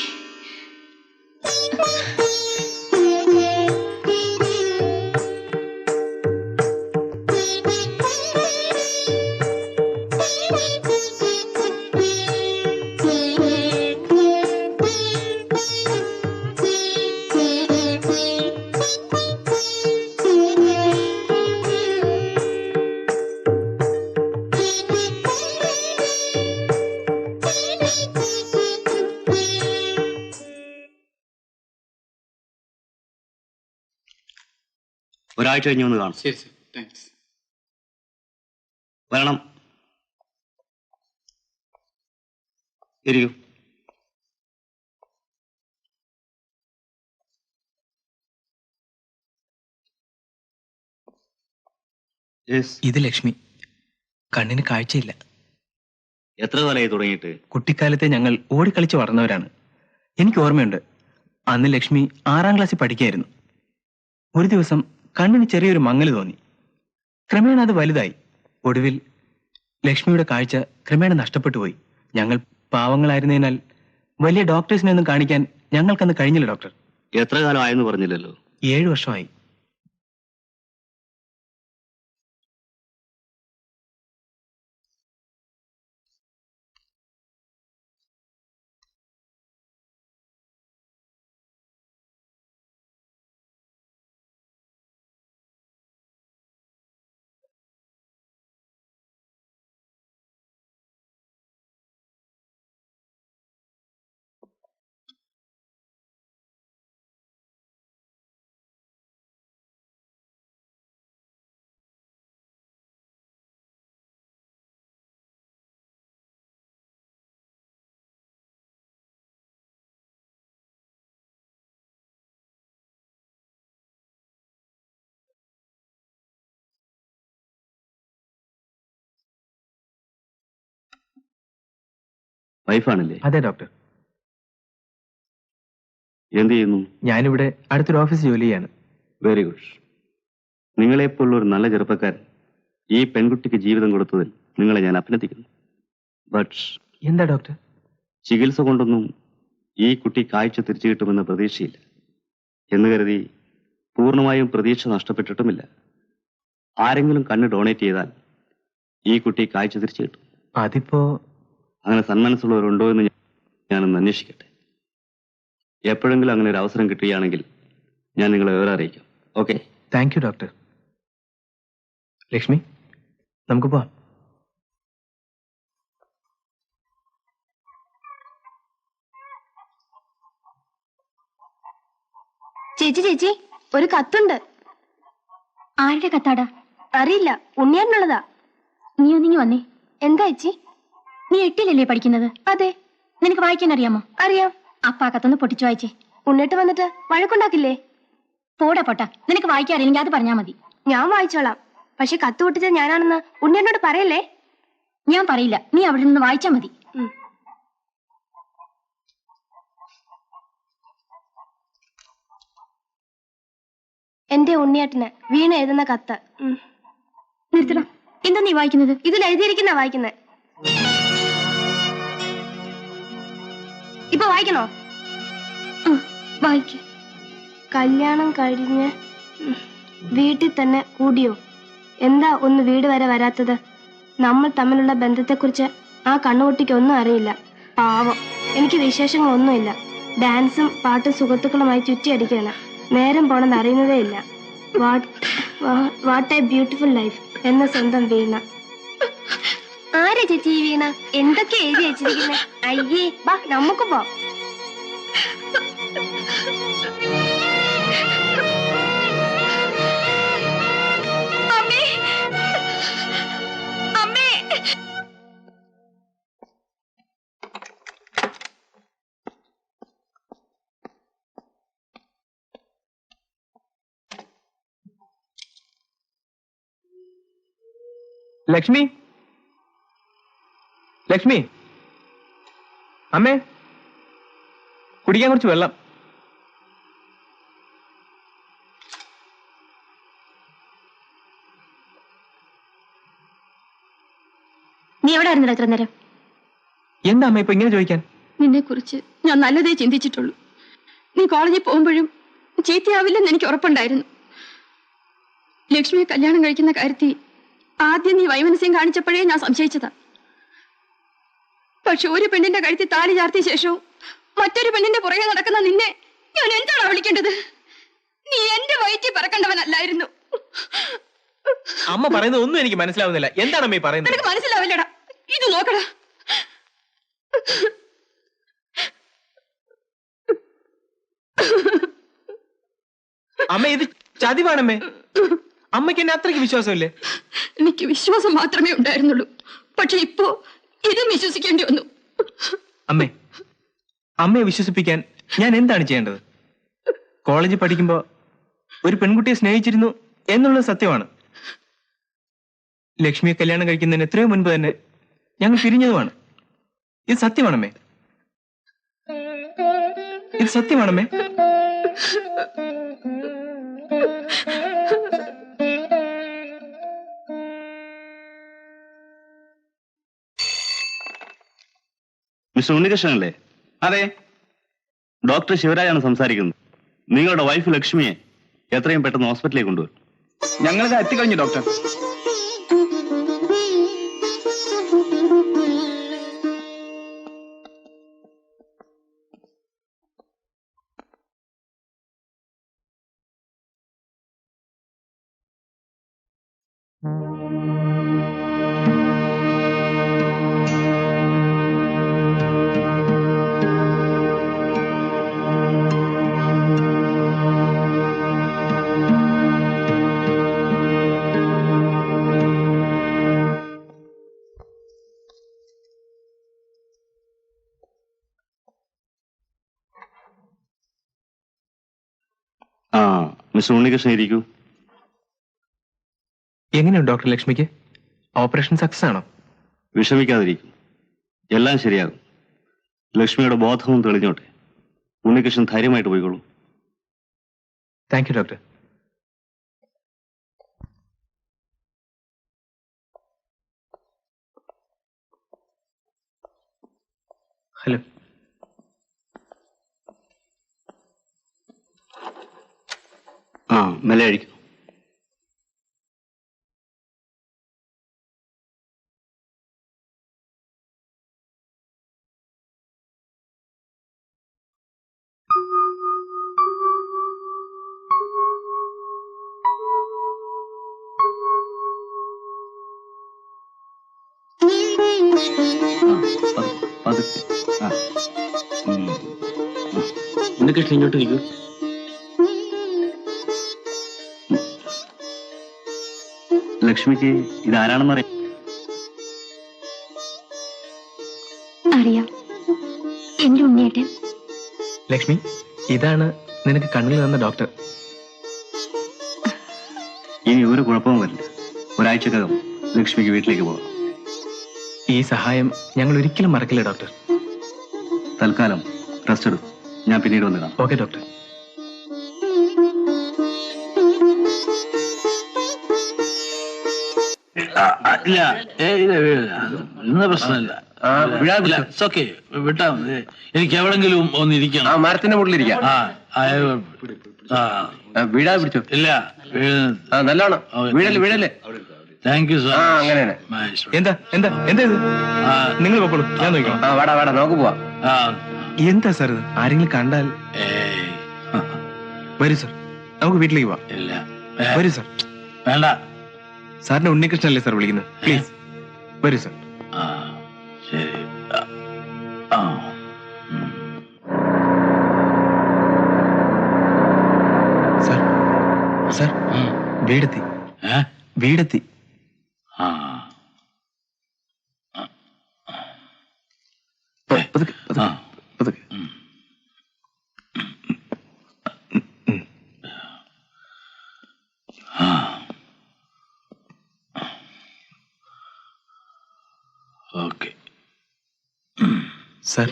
ഒരാഴ്ച കഴിഞ്ഞ് വന്ന് കാണും. ശരി സർ, താങ്ക്സ്. വരണം. ഇരിക്കൂ. ഇത് ലക്ഷ്മി. കണ്ണിന് കാഴ്ചയില്ല. എത്ര കാലമായി തുടങ്ങിയിട്ട്? കുട്ടിക്കാലത്തെ ഞങ്ങൾ ഓടിക്കളിച്ച് വളർന്നവരാണ്. എനിക്ക് ഓർമ്മയുണ്ട്, അന്ന് ലക്ഷ്മി 6ാം ക്ലാസ്സിൽ പഠിക്കായിരുന്നു. ഒരു ദിവസം കണ്ണിന് ചെറിയൊരു മങ്ങല് തോന്നി. ക്രമേണ അത് വലുതായി. ഒടുവിൽ ലക്ഷ്മിയുടെ കാഴ്ച ക്രമേണ നഷ്ടപ്പെട്ടു പോയി. ഞങ്ങൾ പാവങ്ങളായിരുന്നതിനാൽ വലിയ ഡോക്ടേഴ്സിനെ ഒന്നും കാണിക്കാൻ ഞങ്ങൾക്കന്ന് കഴിഞ്ഞില്ല ഡോക്ടർ. എത്ര കാലം ആയെന്ന് പറഞ്ഞില്ലല്ലോ. 7 വർഷമായി. വൈഫാണല്ലേ? അതെ ഡോക്ടർ. എന്ത് ചെയ്യുന്നു? ഞാനിവിടെ അടുത്തൊരു ഓഫീസ് ജോലി ചെയ്യാണ്. Very good. നിങ്ങളെപ്പോലുള്ള ഒരു നല്ല ചെറുപ്പക്കാരൻ ഈ പെൺകുട്ടിക്ക് ജീവിതം കൊടുത്തതിൽ നിങ്ങളെ ഞാൻ അഭിനന്ദിക്കുന്നു. ബട്ട് എന്താ ഡോക്ടർ? ചികിത്സ കൊണ്ടൊന്നും ഈ കുട്ടി കാഴ്ച തിരിച്ചു കിട്ടുമെന്ന പ്രതീക്ഷയില്ല. എന്ന് കരുതി പൂർണ്ണമായും പ്രതീക്ഷ നഷ്ടപ്പെട്ടിട്ടുമില്ല. ആരെങ്കിലും കണ്ണ് ഡൊണേറ്റ് ചെയ്താൽ ഈ കുട്ടി കാഴ്ച തിരിച്ചു കിട്ടും. അതിപ്പോ അങ്ങനെ സന്മനസ്സുള്ളവരുണ്ടോ എന്ന് ഞാനൊന്ന് അന്വേഷിക്കട്ടെ. എപ്പോഴെങ്കിലും അങ്ങനെ ഒരു അവസരം കിട്ടുകയാണെങ്കിൽ ഞാൻ നിങ്ങളെ വിവരം അറിയിക്കാം. Okay? Thank you doctor. Lakshmi, നമുക്ക് പോവാം. ചേച്ചി ചേച്ചി, ഒരു കത്തുണ്ട്. ആരുടെ കത്താടാ? അറിയില്ല, ഉണ്ണിയാറിനുള്ളതാ. നീ ഒന്നിങ്ങി വന്നേ. എന്താ ചേച്ചി? നീ 8-ലല്ലേ പഠിക്കുന്നത്? അതെ. നിനക്ക് വായിക്കാൻ അറിയാമോ? അറിയാം. അപ്പ ആ കത്തൊന്ന് പൊട്ടിച്ചു വായിച്ചേ. ഉണ്ണിട്ട് വന്നിട്ട് വഴക്കുണ്ടാക്കില്ലേ? പോടാ പൊട്ടാ, നിനക്ക് വായിക്കാൻ അറിയില്ലെങ്കിൽ അത് പറഞ്ഞാ മതി. ഞാൻ വായിച്ചോളാം. പക്ഷെ കത്ത് പൊട്ടിച്ചത് ഞാനാണെന്ന് ഉണ്ണിയോട് പറയല്ലേ? ഞാൻ പറയില്ല, നീ അവിടെ നിന്ന് വായിച്ചാ മതി. എന്റെ ഉണ്ണിയേട്ടന് വീണ എഴുതുന്ന കത്ത്. നിർത്തണം. എന്താ നീ വായിക്കുന്നത്? ഇതിൽ എഴുതിയിരിക്കുന്ന വായിക്കുന്നത്. ഇപ്പൊ വായിക്കണോ? വായിക്ക. കല്യാണം കഴിഞ്ഞ് വീട്ടിൽ തന്നെ കൂടിയോ? എന്താ ഒന്ന് വീട് വരെ വരാത്തത്? നമ്മൾ തമ്മിലുള്ള ബന്ധത്തെക്കുറിച്ച് ആ കണ്ണുകുട്ടിക്ക് ഒന്നും അറിയില്ല. പാവം. എനിക്ക് വിശേഷങ്ങളൊന്നുമില്ല. ഡാൻസും പാട്ടും സുഹൃത്തുക്കളുമായി ചുറ്റിയടിക്കുകയാണ്. നേരം പോണെന്ന് അറിയുന്നതേ ഇല്ല. വാട്ട് എ ബ്യൂട്ടിഫുൾ ലൈഫ് എന്ന സ്വന്തം വീണ. ആരാ ചേച്ചി ഈ വീണ? എന്തൊക്കെ എഴുതി വെച്ചിരിക്കുന്നെ? അയ്യേ, വാ നമുക്ക് പോ. അമ്മേ, അമ്മേ. ലക്ഷ്മി, ലക്ഷ്മി, അമ്മേ, കുടിക്കാൻ കുറച്ച് വെള്ളം. നീ എവിടെ ആയിരുന്നല്ലോ എത്ര നേരം? എന്താ അമ്മ ഇപ്പൊ ഇങ്ങനെ ചോദിക്കാൻ? നിന്നെ കുറിച്ച് ഞാൻ നല്ലതേ ചിന്തിച്ചിട്ടുള്ളൂ. നീ കോളേജിൽ പോകുമ്പോഴും ചീത്തയാവില്ലെന്ന് എനിക്ക് ഉറപ്പുണ്ടായിരുന്നു. ലക്ഷ്മിയെ കല്യാണം കഴിക്കുന്ന കാര്യത്തിൽ ആദ്യം നീ വൈമനസ്യം കാണിച്ചപ്പോഴേ ഞാൻ സംശയിച്ചതാ. പക്ഷെ ഒരു പെണ്ണിന്റെ കഴുത്തിൽ താലി ചാർത്തിയ ശേഷവും മറ്റൊരു പെണ്ണിന്റെ പുറകെ നടക്കുന്ന നിന്നെ ഞാൻ എന്താണ് വിളിക്കേണ്ടത്? നീ എന്റെ വയറ്റിൽ പറക്കേണ്ടവനല്ലായിരുന്നു. അമ്മ പറയുന്നത് ഒന്നും എനിക്ക് മനസ്സിലാവുന്നില്ല. എന്താണ് അമ്മ ഈ പറയുന്നത്? നിനക്ക് മനസ്സിലാവില്ലടാ. ഇത് നോക്കടാ. അമ്മ ഇത് ചതിവാണമ്മേ. അമ്മയ്ക്ക് എന്നെ അത്രയ്ക്ക് വിശ്വാസമില്ലേ? എനിക്ക് വിശ്വാസം മാത്രമേ ഉണ്ടായിരുന്നുള്ളൂ. പക്ഷെ ഇപ്പോ ഇതും വിശ്വസിക്കേണ്ടി വന്നു. അമ്മേ, അമ്മയെ വിശ്വസിപ്പിക്കാൻ ഞാൻ എന്താണ് ചെയ്യേണ്ടത്? കോളേജിൽ പഠിക്കുമ്പോ ഒരു പെൺകുട്ടിയെ സ്നേഹിച്ചിരുന്നു എന്നുള്ളത് സത്യമാണ്. ലക്ഷ്മിയെ കല്യാണം കഴിക്കുന്നതിന് എത്രയോ മുൻപ് തന്നെ ഞങ്ങൾ പിരിഞ്ഞതുമാണ്. ഇത് സത്യമാണമ്മേ, ഇത് സത്യമാണമ്മേ. മിസ്റ്റർ ഉണ്ണികൃഷ്ണനല്ലേ? അതെ. ഡോക്ടർ ശിവരാജാണ് സംസാരിക്കുന്നത്. നിങ്ങളുടെ വൈഫ് ലക്ഷ്മിയെ എത്രയും പെട്ടെന്ന് ഹോസ്പിറ്റലിലേക്ക് കൊണ്ടുവരും. ഞങ്ങളിത് എത്തിക്കഴിഞ്ഞു ഡോക്ടർ. ആ, മിസ്റ്റർ ഉണ്ണികൃഷ്ണൻ ഇരിക്കൂ. എങ്ങനെയുണ്ട് ഡോക്ടർ ലക്ഷ്മിക്ക്? ഓപ്പറേഷൻ സക്സസ് ആണോ? വിഷമിക്കാതിരിക്കും, എല്ലാം ശരിയാകും. ലക്ഷ്മിയുടെ ബോധവും തെളിഞ്ഞോട്ടെ. ഉണ്ണികൃഷ്ണൻ ധൈര്യമായിട്ട് പോയിക്കോളൂ. Thank you doctor. ഹലോ. ആ, മെല്ലെ അഴിക്കും. ഉണ്ണികൃഷ്ണൻ ഇങ്ങോട്ട് ഇരിക്കൂ. ലക്ഷ്മിക്ക് ഇതാരാണെന്നറിയാം? അറിയാം, എന്റെ ഉണ്ണിയേട്ടൻ. ലക്ഷ്മി, ഇതാണ് നിനക്ക് കണ്ണിൽ തന്ന ഡോക്ടർ. ഇനി ഒരു കുഴപ്പവും വരില്ല. ഒരാഴ്ചക്കകം ലക്ഷ്മിക്ക് വീട്ടിലേക്ക് പോകാം. ഈ സഹായം ഞങ്ങൾ ഒരിക്കലും മറക്കില്ല ഡോക്ടർ. തൽക്കാലം റെസ്റ്റ് എടുക്കും. ഞാൻ പിന്നീട് വന്ന് കാണാം. Okay doctor. ഇല്ല, ഇന്ന പ്രശ്നമില്ല. ഓക്കെ, വിട്ടാ മതി. എനിക്ക് എവിടെങ്കിലും ഒന്നിരിക്കണം. മരത്തിന്റെ മുകളിലിരിക്കാം. വീഴാതെ പിടിച്ചോ. ഇല്ല, നല്ലോണം വീഴല്ലേ. Thank you sir. അങ്ങനെയാണ്. എന്താ എന്താ എന്താ ഇത്? നിങ്ങൾ പോക്കോളൂ, ഞാൻ നോക്കിക്കോളാം. വേടാ നമുക്ക് പോവാം. എന്താ സാർ ഇത്? ആരെങ്കിലും കണ്ടാൽ? വരൂ സാർ, നമുക്ക് വീട്ടിലേക്ക് പോവാം. ഇല്ല, വരൂ സാർ. വേണ്ട. സാറിന്റെ ഉണ്ണികൃഷ്ണനല്ലേ സാർ വിളിക്കുന്നത്? പ്ലീസ് വരൂ സാർ. ആ ശരി. ആ സാർ സാർ വീടെത്തി. വീടെത്തി. ആ പതുക്കെ, പതുക്കെ, പതുക്കെ. ഓക്കെ. സാർ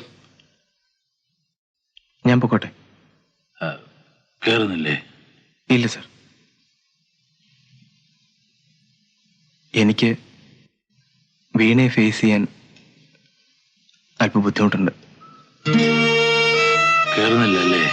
ഞാൻ പൊക്കോട്ടെ? കേറുന്നില്ലേ? ഇല്ല സാർ, എനിക്ക് വീണയെ ഫേസ് ചെയ്യാൻ അല്പം ബുദ്ധിമുട്ടുണ്ട്. കേറുന്നില്ലല്ലേ?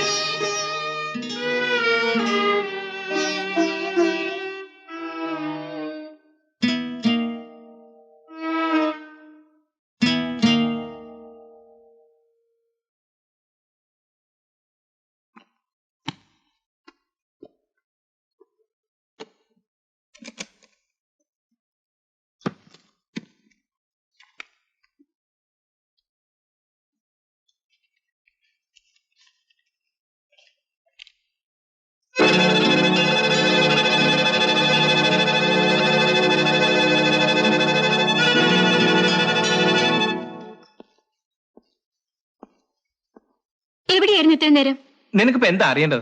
എവിടെയായിരുന്നു ഇത്രയും നേരം? നിനക്കിപ്പോ എന്താ അറിയേണ്ടത്?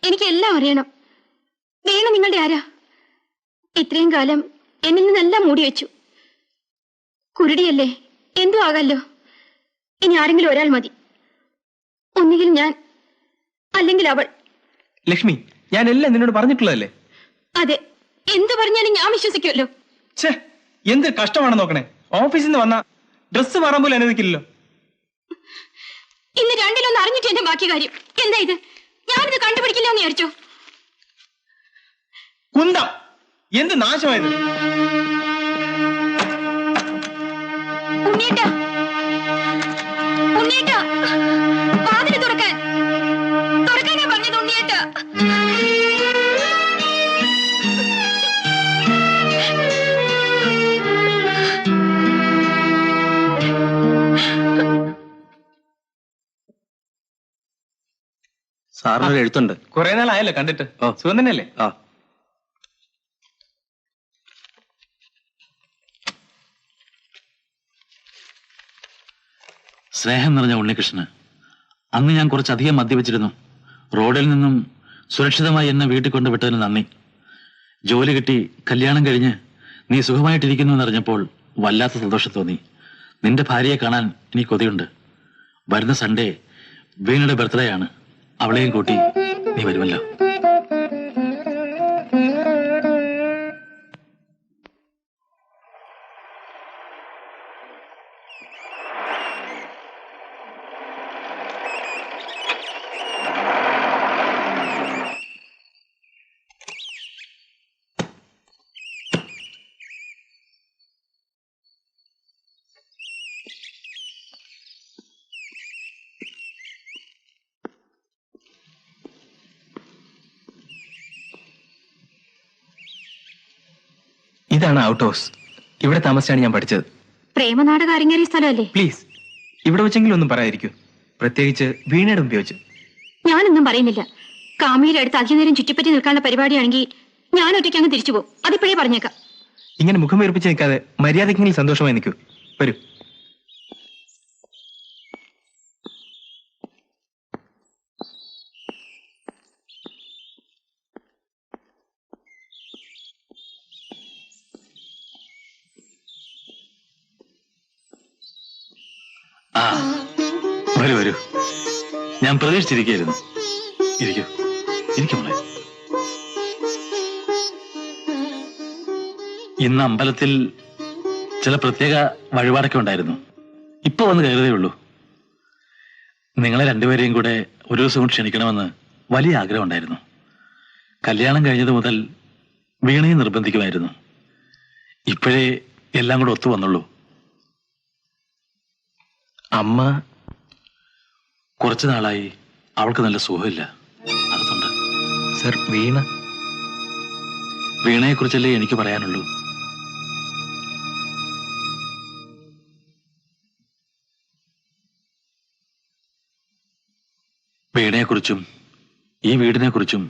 എനിക്കെല്ലാം അറിയണം. വീണ നിങ്ങളുടെ ആരാ? ഇത്രയും കാലം എന്നിൽ നിന്നെല്ലാം മൂടി വെച്ചു. കുരുടിയല്ലേ, എന്തു ആകാലോ. ഇനി ആരെങ്കിലും ഒരാൾ മതി. ഒന്നുകിൽ ഞാൻ, അല്ലെങ്കിൽ അവൾ. ലക്ഷ്മി, ഞാൻ എല്ലാം നിന്നോട് പറഞ്ഞിട്ടുള്ളതല്ലേ? അതെ, എന്തു പറഞ്ഞാലും ഞാൻ വിശ്വസിക്കുമല്ലോ. ഛേ, എന്ത് കഷ്ടമാണ് നോക്കണേ. ഓഫീസിൽ നിന്ന് വന്ന ഡ്രസ്സ് മാറാൻ പോലും അനുവദിക്കില്ലല്ലോ. ഇന്ന് രണ്ടിലൊന്ന് അറിഞ്ഞിട്ട് എന്റെ ബാക്കി കാര്യം എന്താ? ഇത് ഞാനിത് കണ്ടുപിടിക്കില്ല എന്ന് വിചാരിച്ചോ? കുന്തം, എന്ത് നാശമായത്. ഉണ്ണിയേട്ടാ, ഉണ്ണിയേട്ടാ, വാതില് തുറക്കാൻ, തുറക്കാനാ പറഞ്ഞത് ഉണ്ണിയേട്ടാ. സാറിനൊരു എഴുത്തുണ്ട്. കുറെ നാളായല്ലോ കണ്ടിട്ട്. സുഖം തന്നെയല്ലേ? ആ സ്നേഹം നിറഞ്ഞ ഉണ്ണികൃഷ്ണന്, അന്ന് ഞാൻ കുറച്ചധികം മദ്യപിച്ചിരുന്നു. റോഡിൽ നിന്നും സുരക്ഷിതമായി എന്നെ വീട്ടിൽ കൊണ്ടുവിട്ടതിന് നന്ദി. ജോലി കിട്ടി കല്യാണം കഴിഞ്ഞ് നീ സുഖമായിട്ടിരിക്കുന്നു എന്നറിഞ്ഞപ്പോൾ വല്ലാത്ത സന്തോഷം തോന്നി. നിന്റെ ഭാര്യയെ കാണാൻ എനിക്ക് കൊതിയുണ്ട്. വരുന്ന സൺഡേ വീണയുടെ ബർത്ത്ഡേ ആണ്. അവളെയും കൂട്ടി നീ വരുമല്ലോ. ഇതാണ് ഔട്ട് ഹൗസ്. ഇവിടെ താമസിച്ചാണ് ഞാൻ പഠിച്ചത്. പ്രേമനാടക അരങ്ങേറിയ സ്ഥലമല്ലേ? പ്ലീസ്, ഇവിടെ വെച്ചെങ്കിലും ഒന്നും പറയാതിരിക്കൂ. പ്രത്യേകിച്ച് വീണയുടെ ഉപയോഗിച്ച്. ഞാനൊന്നും പറയുന്നില്ല. കാമിയുടെ അടുത്ത് അധികനേരം ചുറ്റിപ്പറ്റി നിൽക്കാനുള്ള പരിപാടിയാണെങ്കിൽ ഞാൻ ഒറ്റയ്ക്ക് അങ്ങ് തിരിച്ചു പോകും. അതിപ്പോഴേ പറഞ്ഞേക്കാം. ഇങ്ങനെ മുഖം വീർപ്പിച്ച് നിൽക്കാതെ മര്യാദക്കെങ്കിലും സന്തോഷമായി നിൽക്കൂ. വരൂ. ആ, വരൂ വരൂ. ഞാൻ പ്രതീക്ഷിച്ചിരിക്കുകയായിരുന്നു. ഇരിക്കൂ, ഇരിക്കും മോളെ. ഇന്ന് അമ്പലത്തിൽ ചില പ്രത്യേക വഴിപാടൊക്കെ ഉണ്ടായിരുന്നു. ഇപ്പൊ വന്ന് കയറിയതേ ഉള്ളൂ. നിങ്ങളെ രണ്ടുപേരെയും കൂടെ ഒരു ദിവസം ക്ഷണിക്കണമെന്ന് വലിയ ആഗ്രഹം ഉണ്ടായിരുന്നു. കല്യാണം കഴിഞ്ഞത് മുതൽ വീണയെ നിർബന്ധിക്കുമായിരുന്നു. ഇപ്പോഴേ എല്ലാം കൂടെ ഒത്തു വന്നുള്ളൂ. അമ്മ കുറച്ചു നാളായി അവൾക്ക് നല്ല സുഖമില്ല. അതുകൊണ്ട് സർ, വീണയെ കുറിച്ചല്ലേ എനിക്ക് പറയാനുള്ളൂ. വീടിനെക്കുറിച്ചും ഈ വീടിനെക്കുറിച്ചും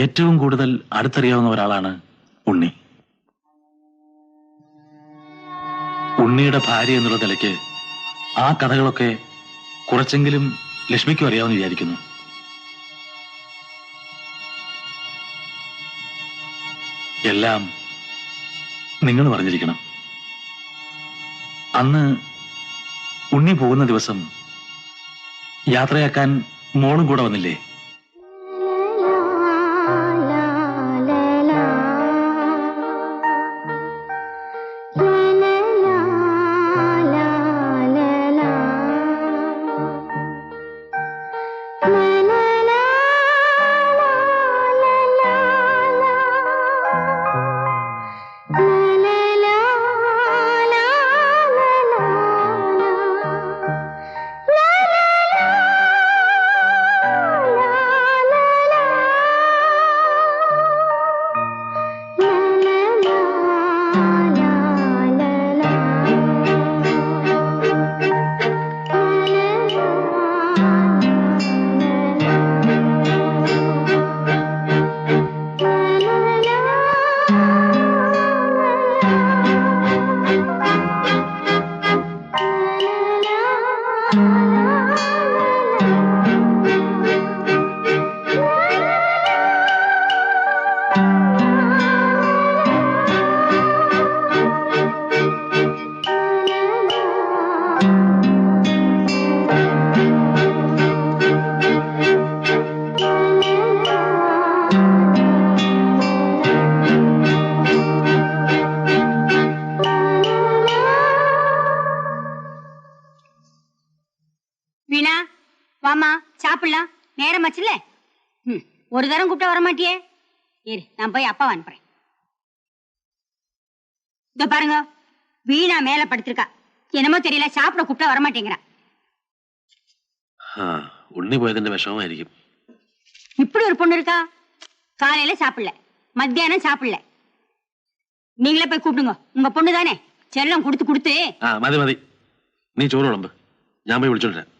ഏറ്റവും കൂടുതൽ അടുത്തറിയാവുന്ന ഒരാളാണ് ഉണ്ണി. ഉണ്ണിയുടെ ഭാര്യ എന്നുള്ള നിലയ്ക്ക് ആ കഥകളൊക്കെ കുറച്ചെങ്കിലും ലക്ഷ്മിക്കും അറിയാമെന്ന് വിചാരിക്കുന്നു. എല്ലാം നിങ്ങൾ പറഞ്ഞിരിക്കണം. അന്ന് ഉണ്ണി പോകുന്ന ദിവസം യാത്രയാക്കാൻ മോളും കൂടെ വന്നില്ലേ? வாமா சாப்பிடலாம், நேரம் ஆச்சுல்ல. ஒரு தரம் கூப்பிட்ட வர மாட்டியே. இரு, நான் போய் அப்பா அனுப்புறேன். இதோ பாருங்க, வீணா மேல படுத்திருக்கா. என்னமோ தெரியல, சாப்பிட கூப்பிட்ட வர மாட்டேங்கிறா. ഉണ്ണി പോയതിന്റെ വിഷമമായിരിക്കും. இப்படி ஒரு பொண்ணு இருக்கா? காலையில சாப்பிடல, மத்தியானம் சாப்பிடல. நீங்களே போய் கூப்பிடுங்க, உங்க பொண்ணு தானே. செல்லம் கொடுத்து கொடுத்து. മതി മതി, നീ ചോറ് വിളമ്പ്, ഞാൻ പോയി വിളിച്ചോണ്ടിരാം.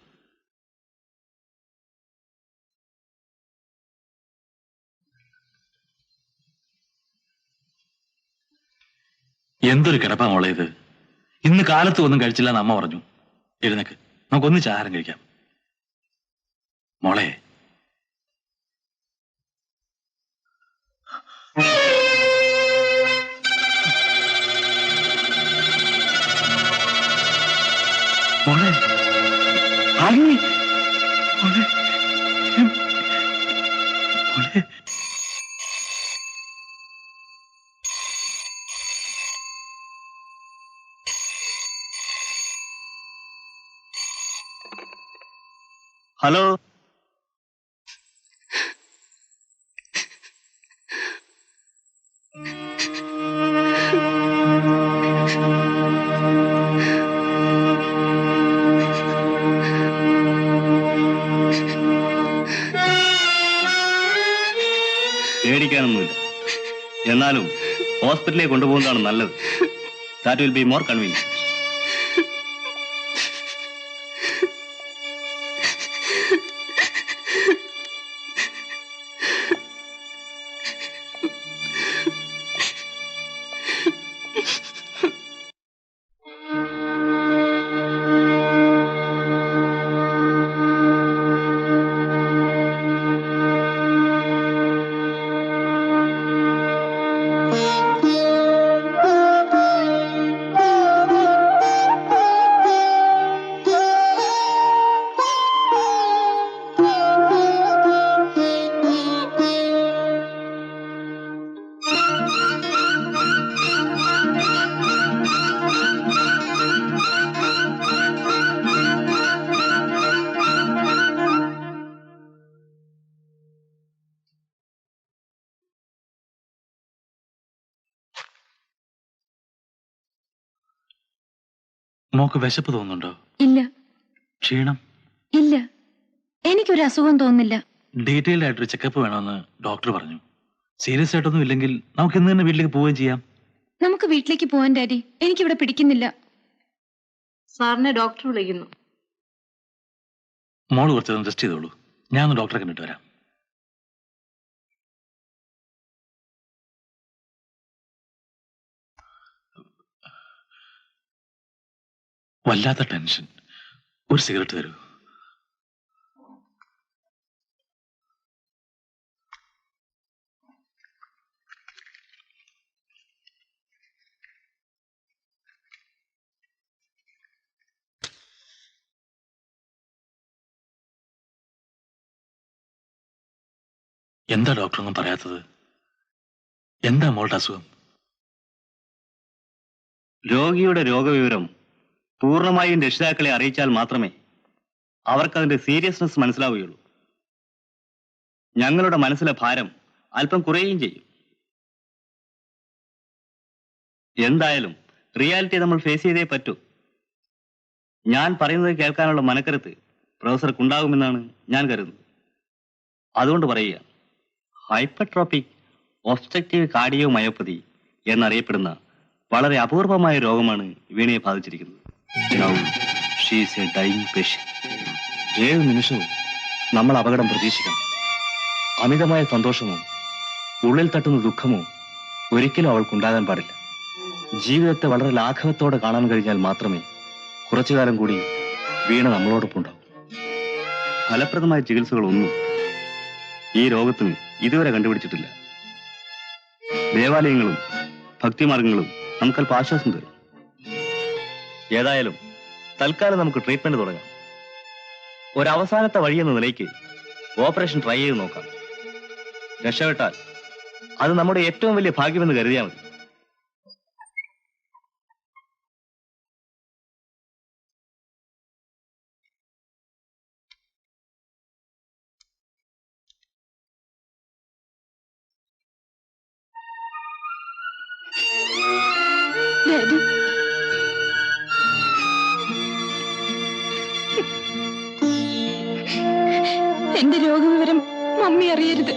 എന്തൊരു കിടപ്പാ മോളെ ഇത്. ഇന്ന് കാലത്ത് ഒന്നും കഴിച്ചില്ല എന്ന് അമ്മ പറഞ്ഞു. എഴുന്നേക്ക്, നമുക്കൊന്നിച്ച് ആഹാരം കഴിക്കാം. മോളെ, മോളെ, ആഗ്നി, മോളെ, മോളെ. ഹലോ, പേടിക്കാനൊന്നുമില്ല. എന്നാലും ഹോസ്പിറ്റലിലേക്ക് കൊണ്ടുപോകുന്നതാണ് നല്ലത്. That will be more convenient. Mock വിശപ്പ് തോന്നുന്നുണ്ടോ? ഇല്ല. ക്ഷീണം? ഇല്ല, എനിക്കൊരു അസുഖം തോന്നുന്നില്ല. ഡീറ്റെയിൽഡ് ആയിട്ടൊരു ചെക്കപ്പ് വേണമെന്ന് ഡോക്ടർ പറഞ്ഞു. സീരിയസ് ആയിട്ടൊന്നും ഇല്ലെങ്കിൽ നമുക്ക് ഇന്ന് തന്നെ വീട്ടിലേക്ക് പോവുകയും ചെയ്യാം. നമുക്ക് വീട്ടിലേക്ക് പോവാൻ ഡാഡി, എനിക്കിവിടെ പിടിക്കുന്നില്ല. സാറിനെ ഡോക്ടർ വിളിക്കുന്നു. മോള് കുറച്ച് റെസ്റ്റ് ചെയ്തോളൂ. ഞാൻ ഒന്ന് ഡോക്ടറെ കണ്ടിട്ട് വരാം. വല്ലാത്ത ടെൻഷൻ. ഒരു സിഗരറ്റ് തരൂ. എന്താ ഡോക്ടറൊന്നും പറയാത്തത്? എന്താ മോളുടെ അസുഖം? രോഗിയുടെ രോഗവിവരം പൂർണ്ണമായും രക്ഷിതാക്കളെ അറിയിച്ചാൽ മാത്രമേ അവർക്കതിന്റെ സീരിയസ്നെസ് മനസ്സിലാവുകയുള്ളൂ. ഞങ്ങളുടെ മനസ്സിലെ ഭാരം അല്പം കുറയുകയും ചെയ്യും. എന്തായാലും റിയാലിറ്റി നമ്മൾ ഫേസ് ചെയ്തേ പറ്റൂ. ഞാൻ പറയുന്നത് കേൾക്കാനുള്ള മനക്കരുത്ത് പ്രൊഫസർക്കുണ്ടാകുമെന്നാണ് ഞാൻ കരുതുന്നത്. അതുകൊണ്ട് പറയുക, ഹൈപ്പർട്രോപിക് ഒബ്സ്ട്രക്റ്റീവ് കാർഡിയോ മയോപ്പതി എന്നറിയപ്പെടുന്ന വളരെ അപൂർവമായ രോഗമാണ് വീണയെ ബാധിച്ചിരിക്കുന്നത്. Now she is a dying patient. ഏത് നിമിഷവും നമ്മൾ അപകടം പ്രതീക്ഷിക്കണം. അമിതമായ സന്തോഷമോ ഉള്ളിൽ തട്ടുന്ന ദുഃഖമോ ഒരിക്കലും അവൾക്കുണ്ടാകാൻ പാടില്ല. ജീവിതത്തെ വളരെ ലാഘവത്തോടെ കാണാൻ കഴിഞ്ഞാൽ മാത്രമേ കുറച്ചുകാലം കൂടി വീണ നമ്മളോടൊപ്പം ഉണ്ടാവും. ഫലപ്രദമായ ചികിത്സകളൊന്നും ഈ രോഗത്തിന് ഇതുവരെ കണ്ടുപിടിച്ചിട്ടില്ല. ദേവാലയങ്ങളും ഭക്തിമാർഗങ്ങളും നമുക്കല്പം ആശ്വാസം തരും. ഏതായാലും തൽക്കാലം നമുക്ക് ട്രീറ്റ്മെന്റ് തുടങ്ങാം. ഒരവസാനത്തെ വഴിയെന്ന നിലയ്ക്ക് ഓപ്പറേഷൻ ട്രൈ ചെയ്ത് നോക്കാം. രക്ഷപ്പെട്ടാൽ അത് നമ്മുടെ ഏറ്റവും വലിയ ഭാഗ്യമെന്ന് കരുതിയാൽ മതി. ഡാഡി, എന്റെ രോഗവിവരം മമ്മി അറിയരുത്.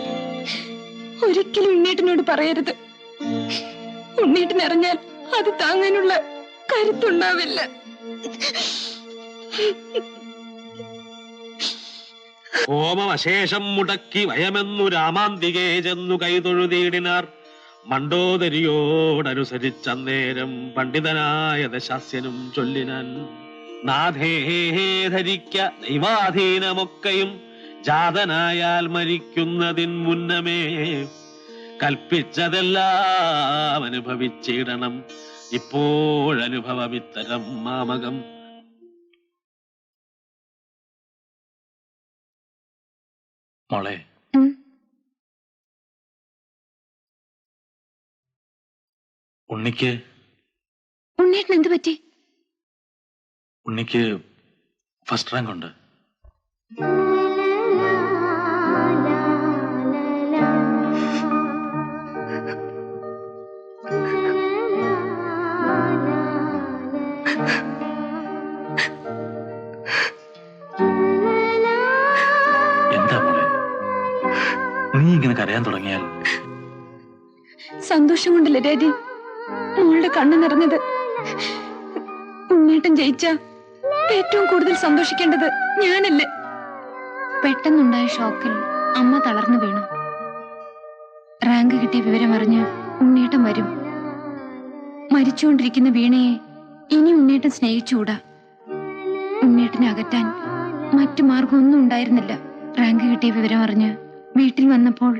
ഒരിക്കലും ഉണ്ണീട്ടനോട് പറയരുത്. ഉണ്ണീട്ടനറിഞ്ഞാൽ അത് താങ്ങാനുള്ള കരുത്തുണ്ടാവില്ല. ഹോമമശേഷം മുടക്കി വയമെന്നു രാമാന്തികേ ചെന്നു കൈതൊഴുതീടിനാർ. മണ്ടോദരിയോടനുസരിച്ചന്നേരം പണ്ഡിതനായ ദശാസ്യനും ചൊല്ലിനാൻ. നാഥേ ധരിക്ക ദൈവാധീനമൊക്കെയും ജാതനായാൽ മരിക്കുന്നതിൻ മുന്നമേ കൽപ്പിച്ചതെല്ലാം അനുഭവിച്ചിടണം. ഇപ്പോഴനുഭവമിത്തരം മാമകം. മോളെ, ഉണ്ണീട്ടൻ എന്ത് പറ്റി? ഉണ്ണിക്ക് ഫസ്റ്റ് റാങ്ക് ഉണ്ട്. എന്താ മോളെ, നീ ഇങ്ങനെ കരയാൻ തുടങ്ങിയാൽ? സന്തോഷം കൊണ്ടല്ലേ ഡാഡി മോളുടെ കണ്ണ് നിറഞ്ഞത്? ഉണ്ണീട്ടൻ ജയിച്ച ഏറ്റവും കൂടുതൽ സന്തോഷിക്കേണ്ടത് ഞാനല്ലേ? പെട്ടെന്നുണ്ടായ ഷോക്കിൽ അമ്മ തളർന്നു വീണു. റാങ്ക് കിട്ടിയ വിവരം അറിഞ്ഞ് ഉണ്ണീട്ടൻ വരും. മരിച്ചുകൊണ്ടിരിക്കുന്ന വീണയെ ഇനി ഉണ്ണീട്ടൻ സ്നേഹിച്ചുകൂടാ. ഉണ്ണീട്ടനെ അകറ്റാൻ മറ്റു മാർഗമൊന്നും ഉണ്ടായിരുന്നില്ല. റാങ്ക് കിട്ടിയ വിവരം അറിഞ്ഞ് വീട്ടിൽ വന്നപ്പോൾ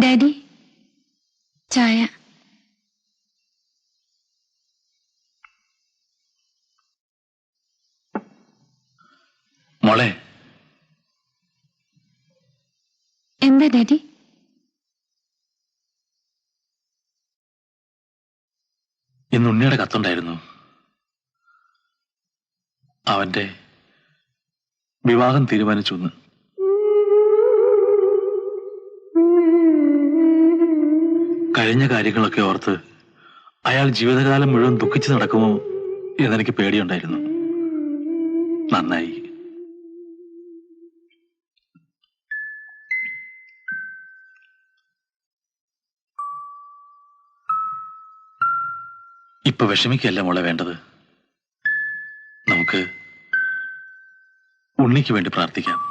ഡാഡി ചായ. മോളെ, എന്താ ഡാഡി? ഇന്ന് ഉണ്ണിയുടെ കത്തുണ്ടായിരുന്നു. അവന്റെ വിവാഹം തീരുമാനിച്ചു എന്ന്. കഴിഞ്ഞ കാര്യങ്ങളൊക്കെ ഓർത്ത് അയാൾ ജീവിതകാലം മുഴുവൻ ദുഃഖിച്ച് നടക്കുമോ എന്നെനിക്ക് പേടിയുണ്ടായിരുന്നു. നന്നായി. ഇപ്പൊ വിഷമിക്കല്ല മോളെ വേണ്ടത്. നമുക്ക് ഉണ്ണിക്ക് വേണ്ടി പ്രാർത്ഥിക്കാം.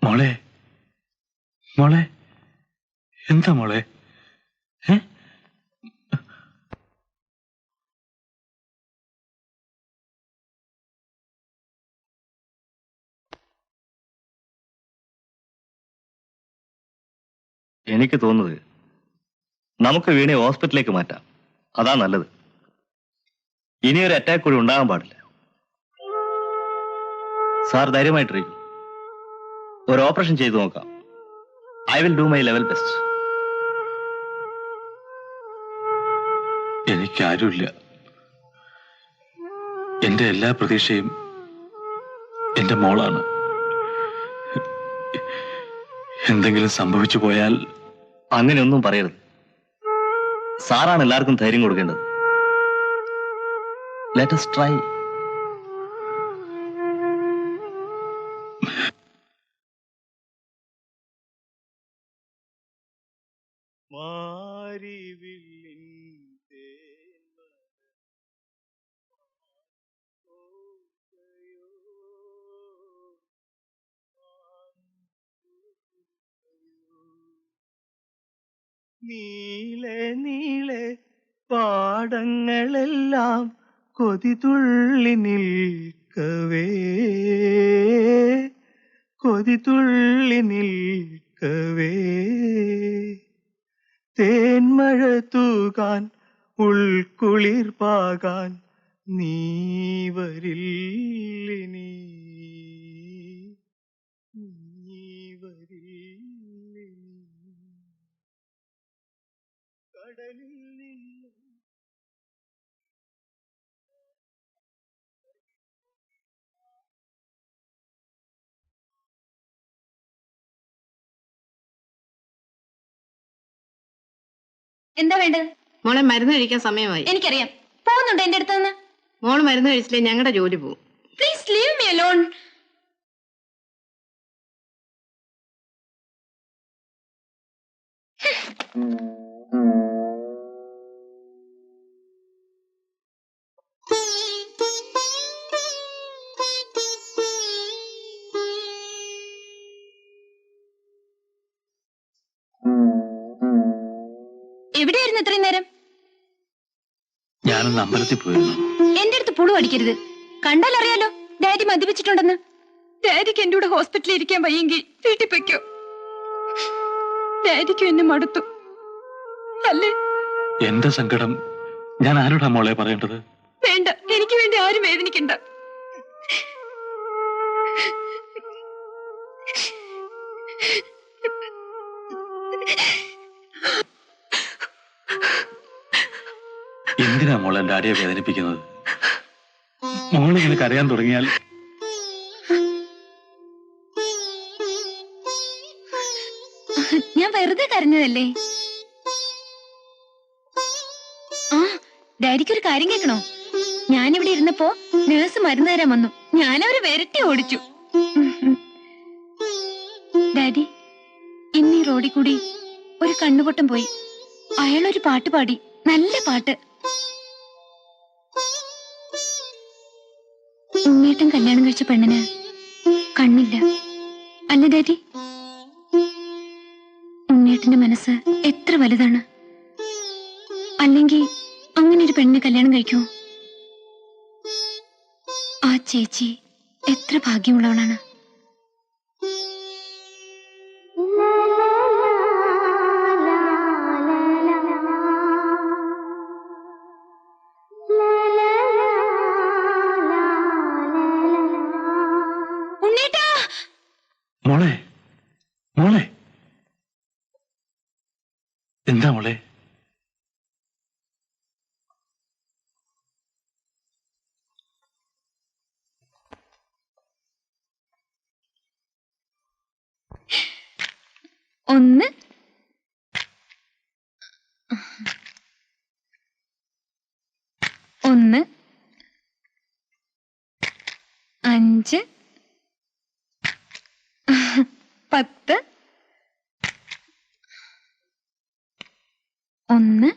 മോളെ, മോളെ, എന്താ മോളെ? എനിക്ക് തോന്നുന്നത് നമുക്ക് വീണെ ഹോസ്പിറ്റലിലേക്ക് മാറ്റാം. അതാ നല്ലത്. ഇനിയൊരു അറ്റാക്ക് കൂടി ഉണ്ടാകാൻ പാടില്ല. സാർ ധൈര്യമായിട്ടിരിക്കും. ഒരു ഓപ്പറേഷൻ ചെയ്തു നോക്കാം. I will do my level best. എനിക്കാരുമില്ല. എന്റെ എല്ലാ പ്രതീക്ഷയും എന്റെ മോളാണ്. എന്തെങ്കിലും സംഭവിച്ചു പോയാൽ അങ്ങനെയൊന്നും പറയരുത്. സാറാണ് എല്ലാവർക്കും ധൈര്യം കൊടുക്കേണ്ടത്. Let us try. നീളെ നീളെ പാടങ്ങളെല്ലാം കൊതിതുള്ളി നിൽക്കവേ, കൊതിതുള്ളി നിൽക്കവേ, തേന്മഴ തൂകാൻ ഉൾക്കുളിർ പാകാൻ നീ വരില്ലിനി, നീ വരില്ലിനി, കടലിൽ നിന്നും എന്താ വേണ്ടത്? മോളെ മരുന്ന് കഴിക്കാൻ സമയമായി. എനിക്കറിയാം. പോകുന്നുണ്ട് എന്റെ അടുത്ത് നിന്ന്. മോള് മരുന്ന് കഴിച്ചില്ലേ ഞങ്ങളുടെ ജോലി പോകും. Please leave me alone. എവിടെയായിരുന്നു ഇത്രയും നേരം? ഞാനൊന്ന് അമ്പലത്തിൽ പോയിരുന്നു. എന്റെ അടുത്ത് പുളു അടിക്കരുത്. കണ്ടാൽ അറിയാലോ ഡാഡി മദ്യപിച്ചിട്ടുണ്ടെന്ന്. ഡാഡിക്ക് എന്റെ കൂടെ ഹോസ്പിറ്റലിൽ ഇരിക്കാൻ വയ്യെങ്കിൽ വീട്ടിൽ പൊയ്ക്കോ. ഡാഡിക്കും എന്നെ മടുത്തു അല്ലേ? എന്റെ സങ്കടം ഞാൻ ആരോടാ മോളെ പറയേണ്ടത്? വേണ്ട, എനിക്ക് വേണ്ടി ആരും വേദനിക്കണ്ട. എന്തിനാ മോളെ ഡാഡിയെ വേദനിപ്പിക്കുന്നത്? മോളിങ്ങനെ കരയാൻ തുടങ്ങിയാൽ ഞാൻ വെറുതെ കരഞ്ഞതല്ലേ. ആ, ഡാഡിക്കൊരു കാര്യം കേൾക്കണോ? ഞാനിവിടെ ഇരുന്നപ്പോ നേഴ്സ് മരുന്ന് തരാൻ വന്നു. ഞാനവരെ വിരട്ടി ഓടിച്ചു. ഡാഡി, ഇന്ന് ഈ റോഡിൽ കൂടി ഒരു കണ്ണുപൊട്ടം പോയി. അയാളൊരു പാട്ട് പാടി, നല്ല പാട്ട്. ഉണ്ണേട്ടൻ കല്യാണം കഴിച്ച പെണ്ണിന് കണ്ണില്ല അല്ലേ ഡാഡി? ഉണ്ണേട്ടന്റെ മനസ്സ് എത്ര എത്ര വലുതാണ്. അല്ലെങ്കിൽ അങ്ങനെ ഒരു പെണ്ണിനെ കല്യാണം കഴിക്കുമോ? ആ ചേച്ചി എത്ര ഭാഗ്യമുള്ളവളാണ്. മോളെ മോളെ എന്താ മോളെ? ഒന്ന്, ഒന്ന്, 5, 10, 1.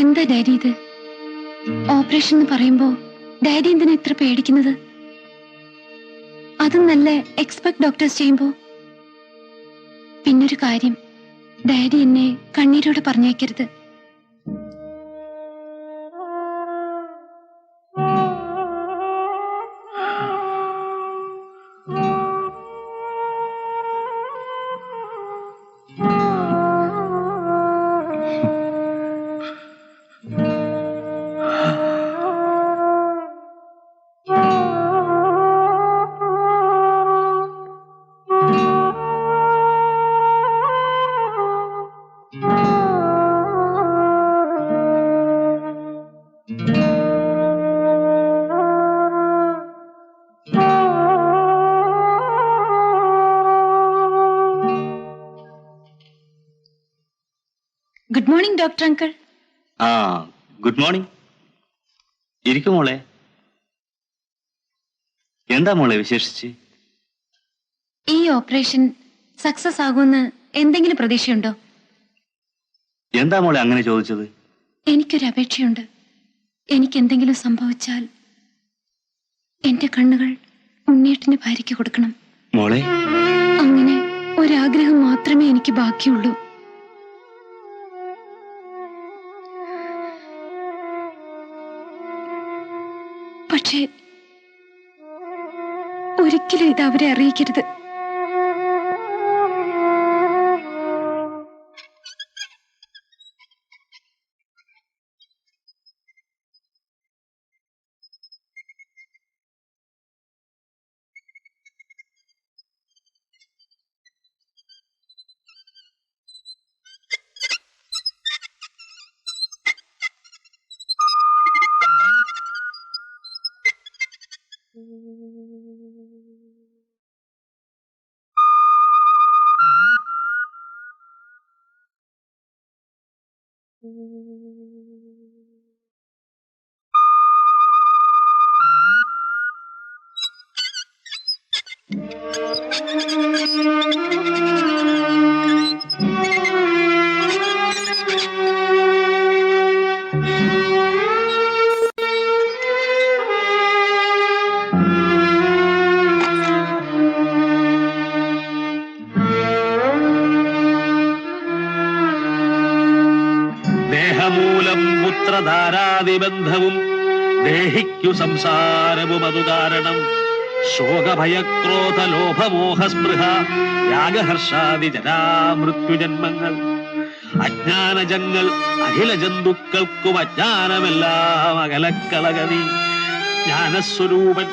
എന്താ ഡാഡി ഇത്? ഓപ്പറേഷൻ എന്ന് പറയുമ്പോ ഡാഡി എന്തിനാ ഇത്ര പേടിക്കുന്നത്? അതും നല്ല എക്സ്പെർട്ട് ഡോക്ടേഴ്സ് ചെയ്യുമ്പോ. പിന്നൊരു കാര്യം, ഡാഡി എന്നെ കണ്ണീരോടെ പറഞ്ഞേക്കരുത്. Good morning doctor uncle. ആ, ഗുഡ് മോർണിംഗ്. ഇരിക്കും മോളെ. എന്താ മോളെ വിശേഷിച്ച്? ഈ ഓപ്പറേഷൻ സക്സസ് ആകുമെന്ന് എന്തെങ്കിലും പ്രതീക്ഷയുണ്ടോ? എന്താ മോളെ അങ്ങനെ ചോദിച്ചത്? എനിക്കൊരു അപേക്ഷയുണ്ട്. എനിക്ക് എന്തെങ്കിലും സംഭവിച്ചാൽ എന്റെ കണ്ണുകൾ ഉണ്ണിയേട്ടന്റെ ഭാര്യയ്ക്ക് കൊടുക്കണം. മോളെ, അങ്ങനെ ഒരാഗ്രഹം മാത്രമേ എനിക്ക് ബാക്കിയുള്ളൂ. പക്ഷേ ഒരിക്കലും ഇത് അവരെ അറിയിക്കരുത്. പുത്രധാരാദിബന്ധവും ദേഹിക്കു സംസാരവും അതു കാരണം. ശോകഭയക്രോധ ലോഭമോഹസ്പൃഹ യാഗഹർഷാദി ജരാമൃത്യുജന്മങ്ങൾ. അജ്ഞാനജങ്ങൾ അഖില ജന്തുക്കൾക്കും അജ്ഞാനമെല്ലാം അകലക്കളകതി. ജ്ഞാനസ്വരൂപൻ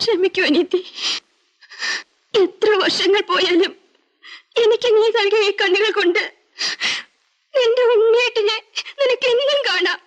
ക്ഷമിക്കൂ അനിയത്തി. എത്ര വർഷങ്ങൾ പോയാലും എനിക്ക് നീ നൽകിയ ഈ കണ്ണുകൾ കൊണ്ട് നിന്റെ ഉണ്ണിയേട്ടിനെ നിനക്ക് എന്നും കാണാം.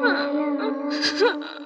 la la la la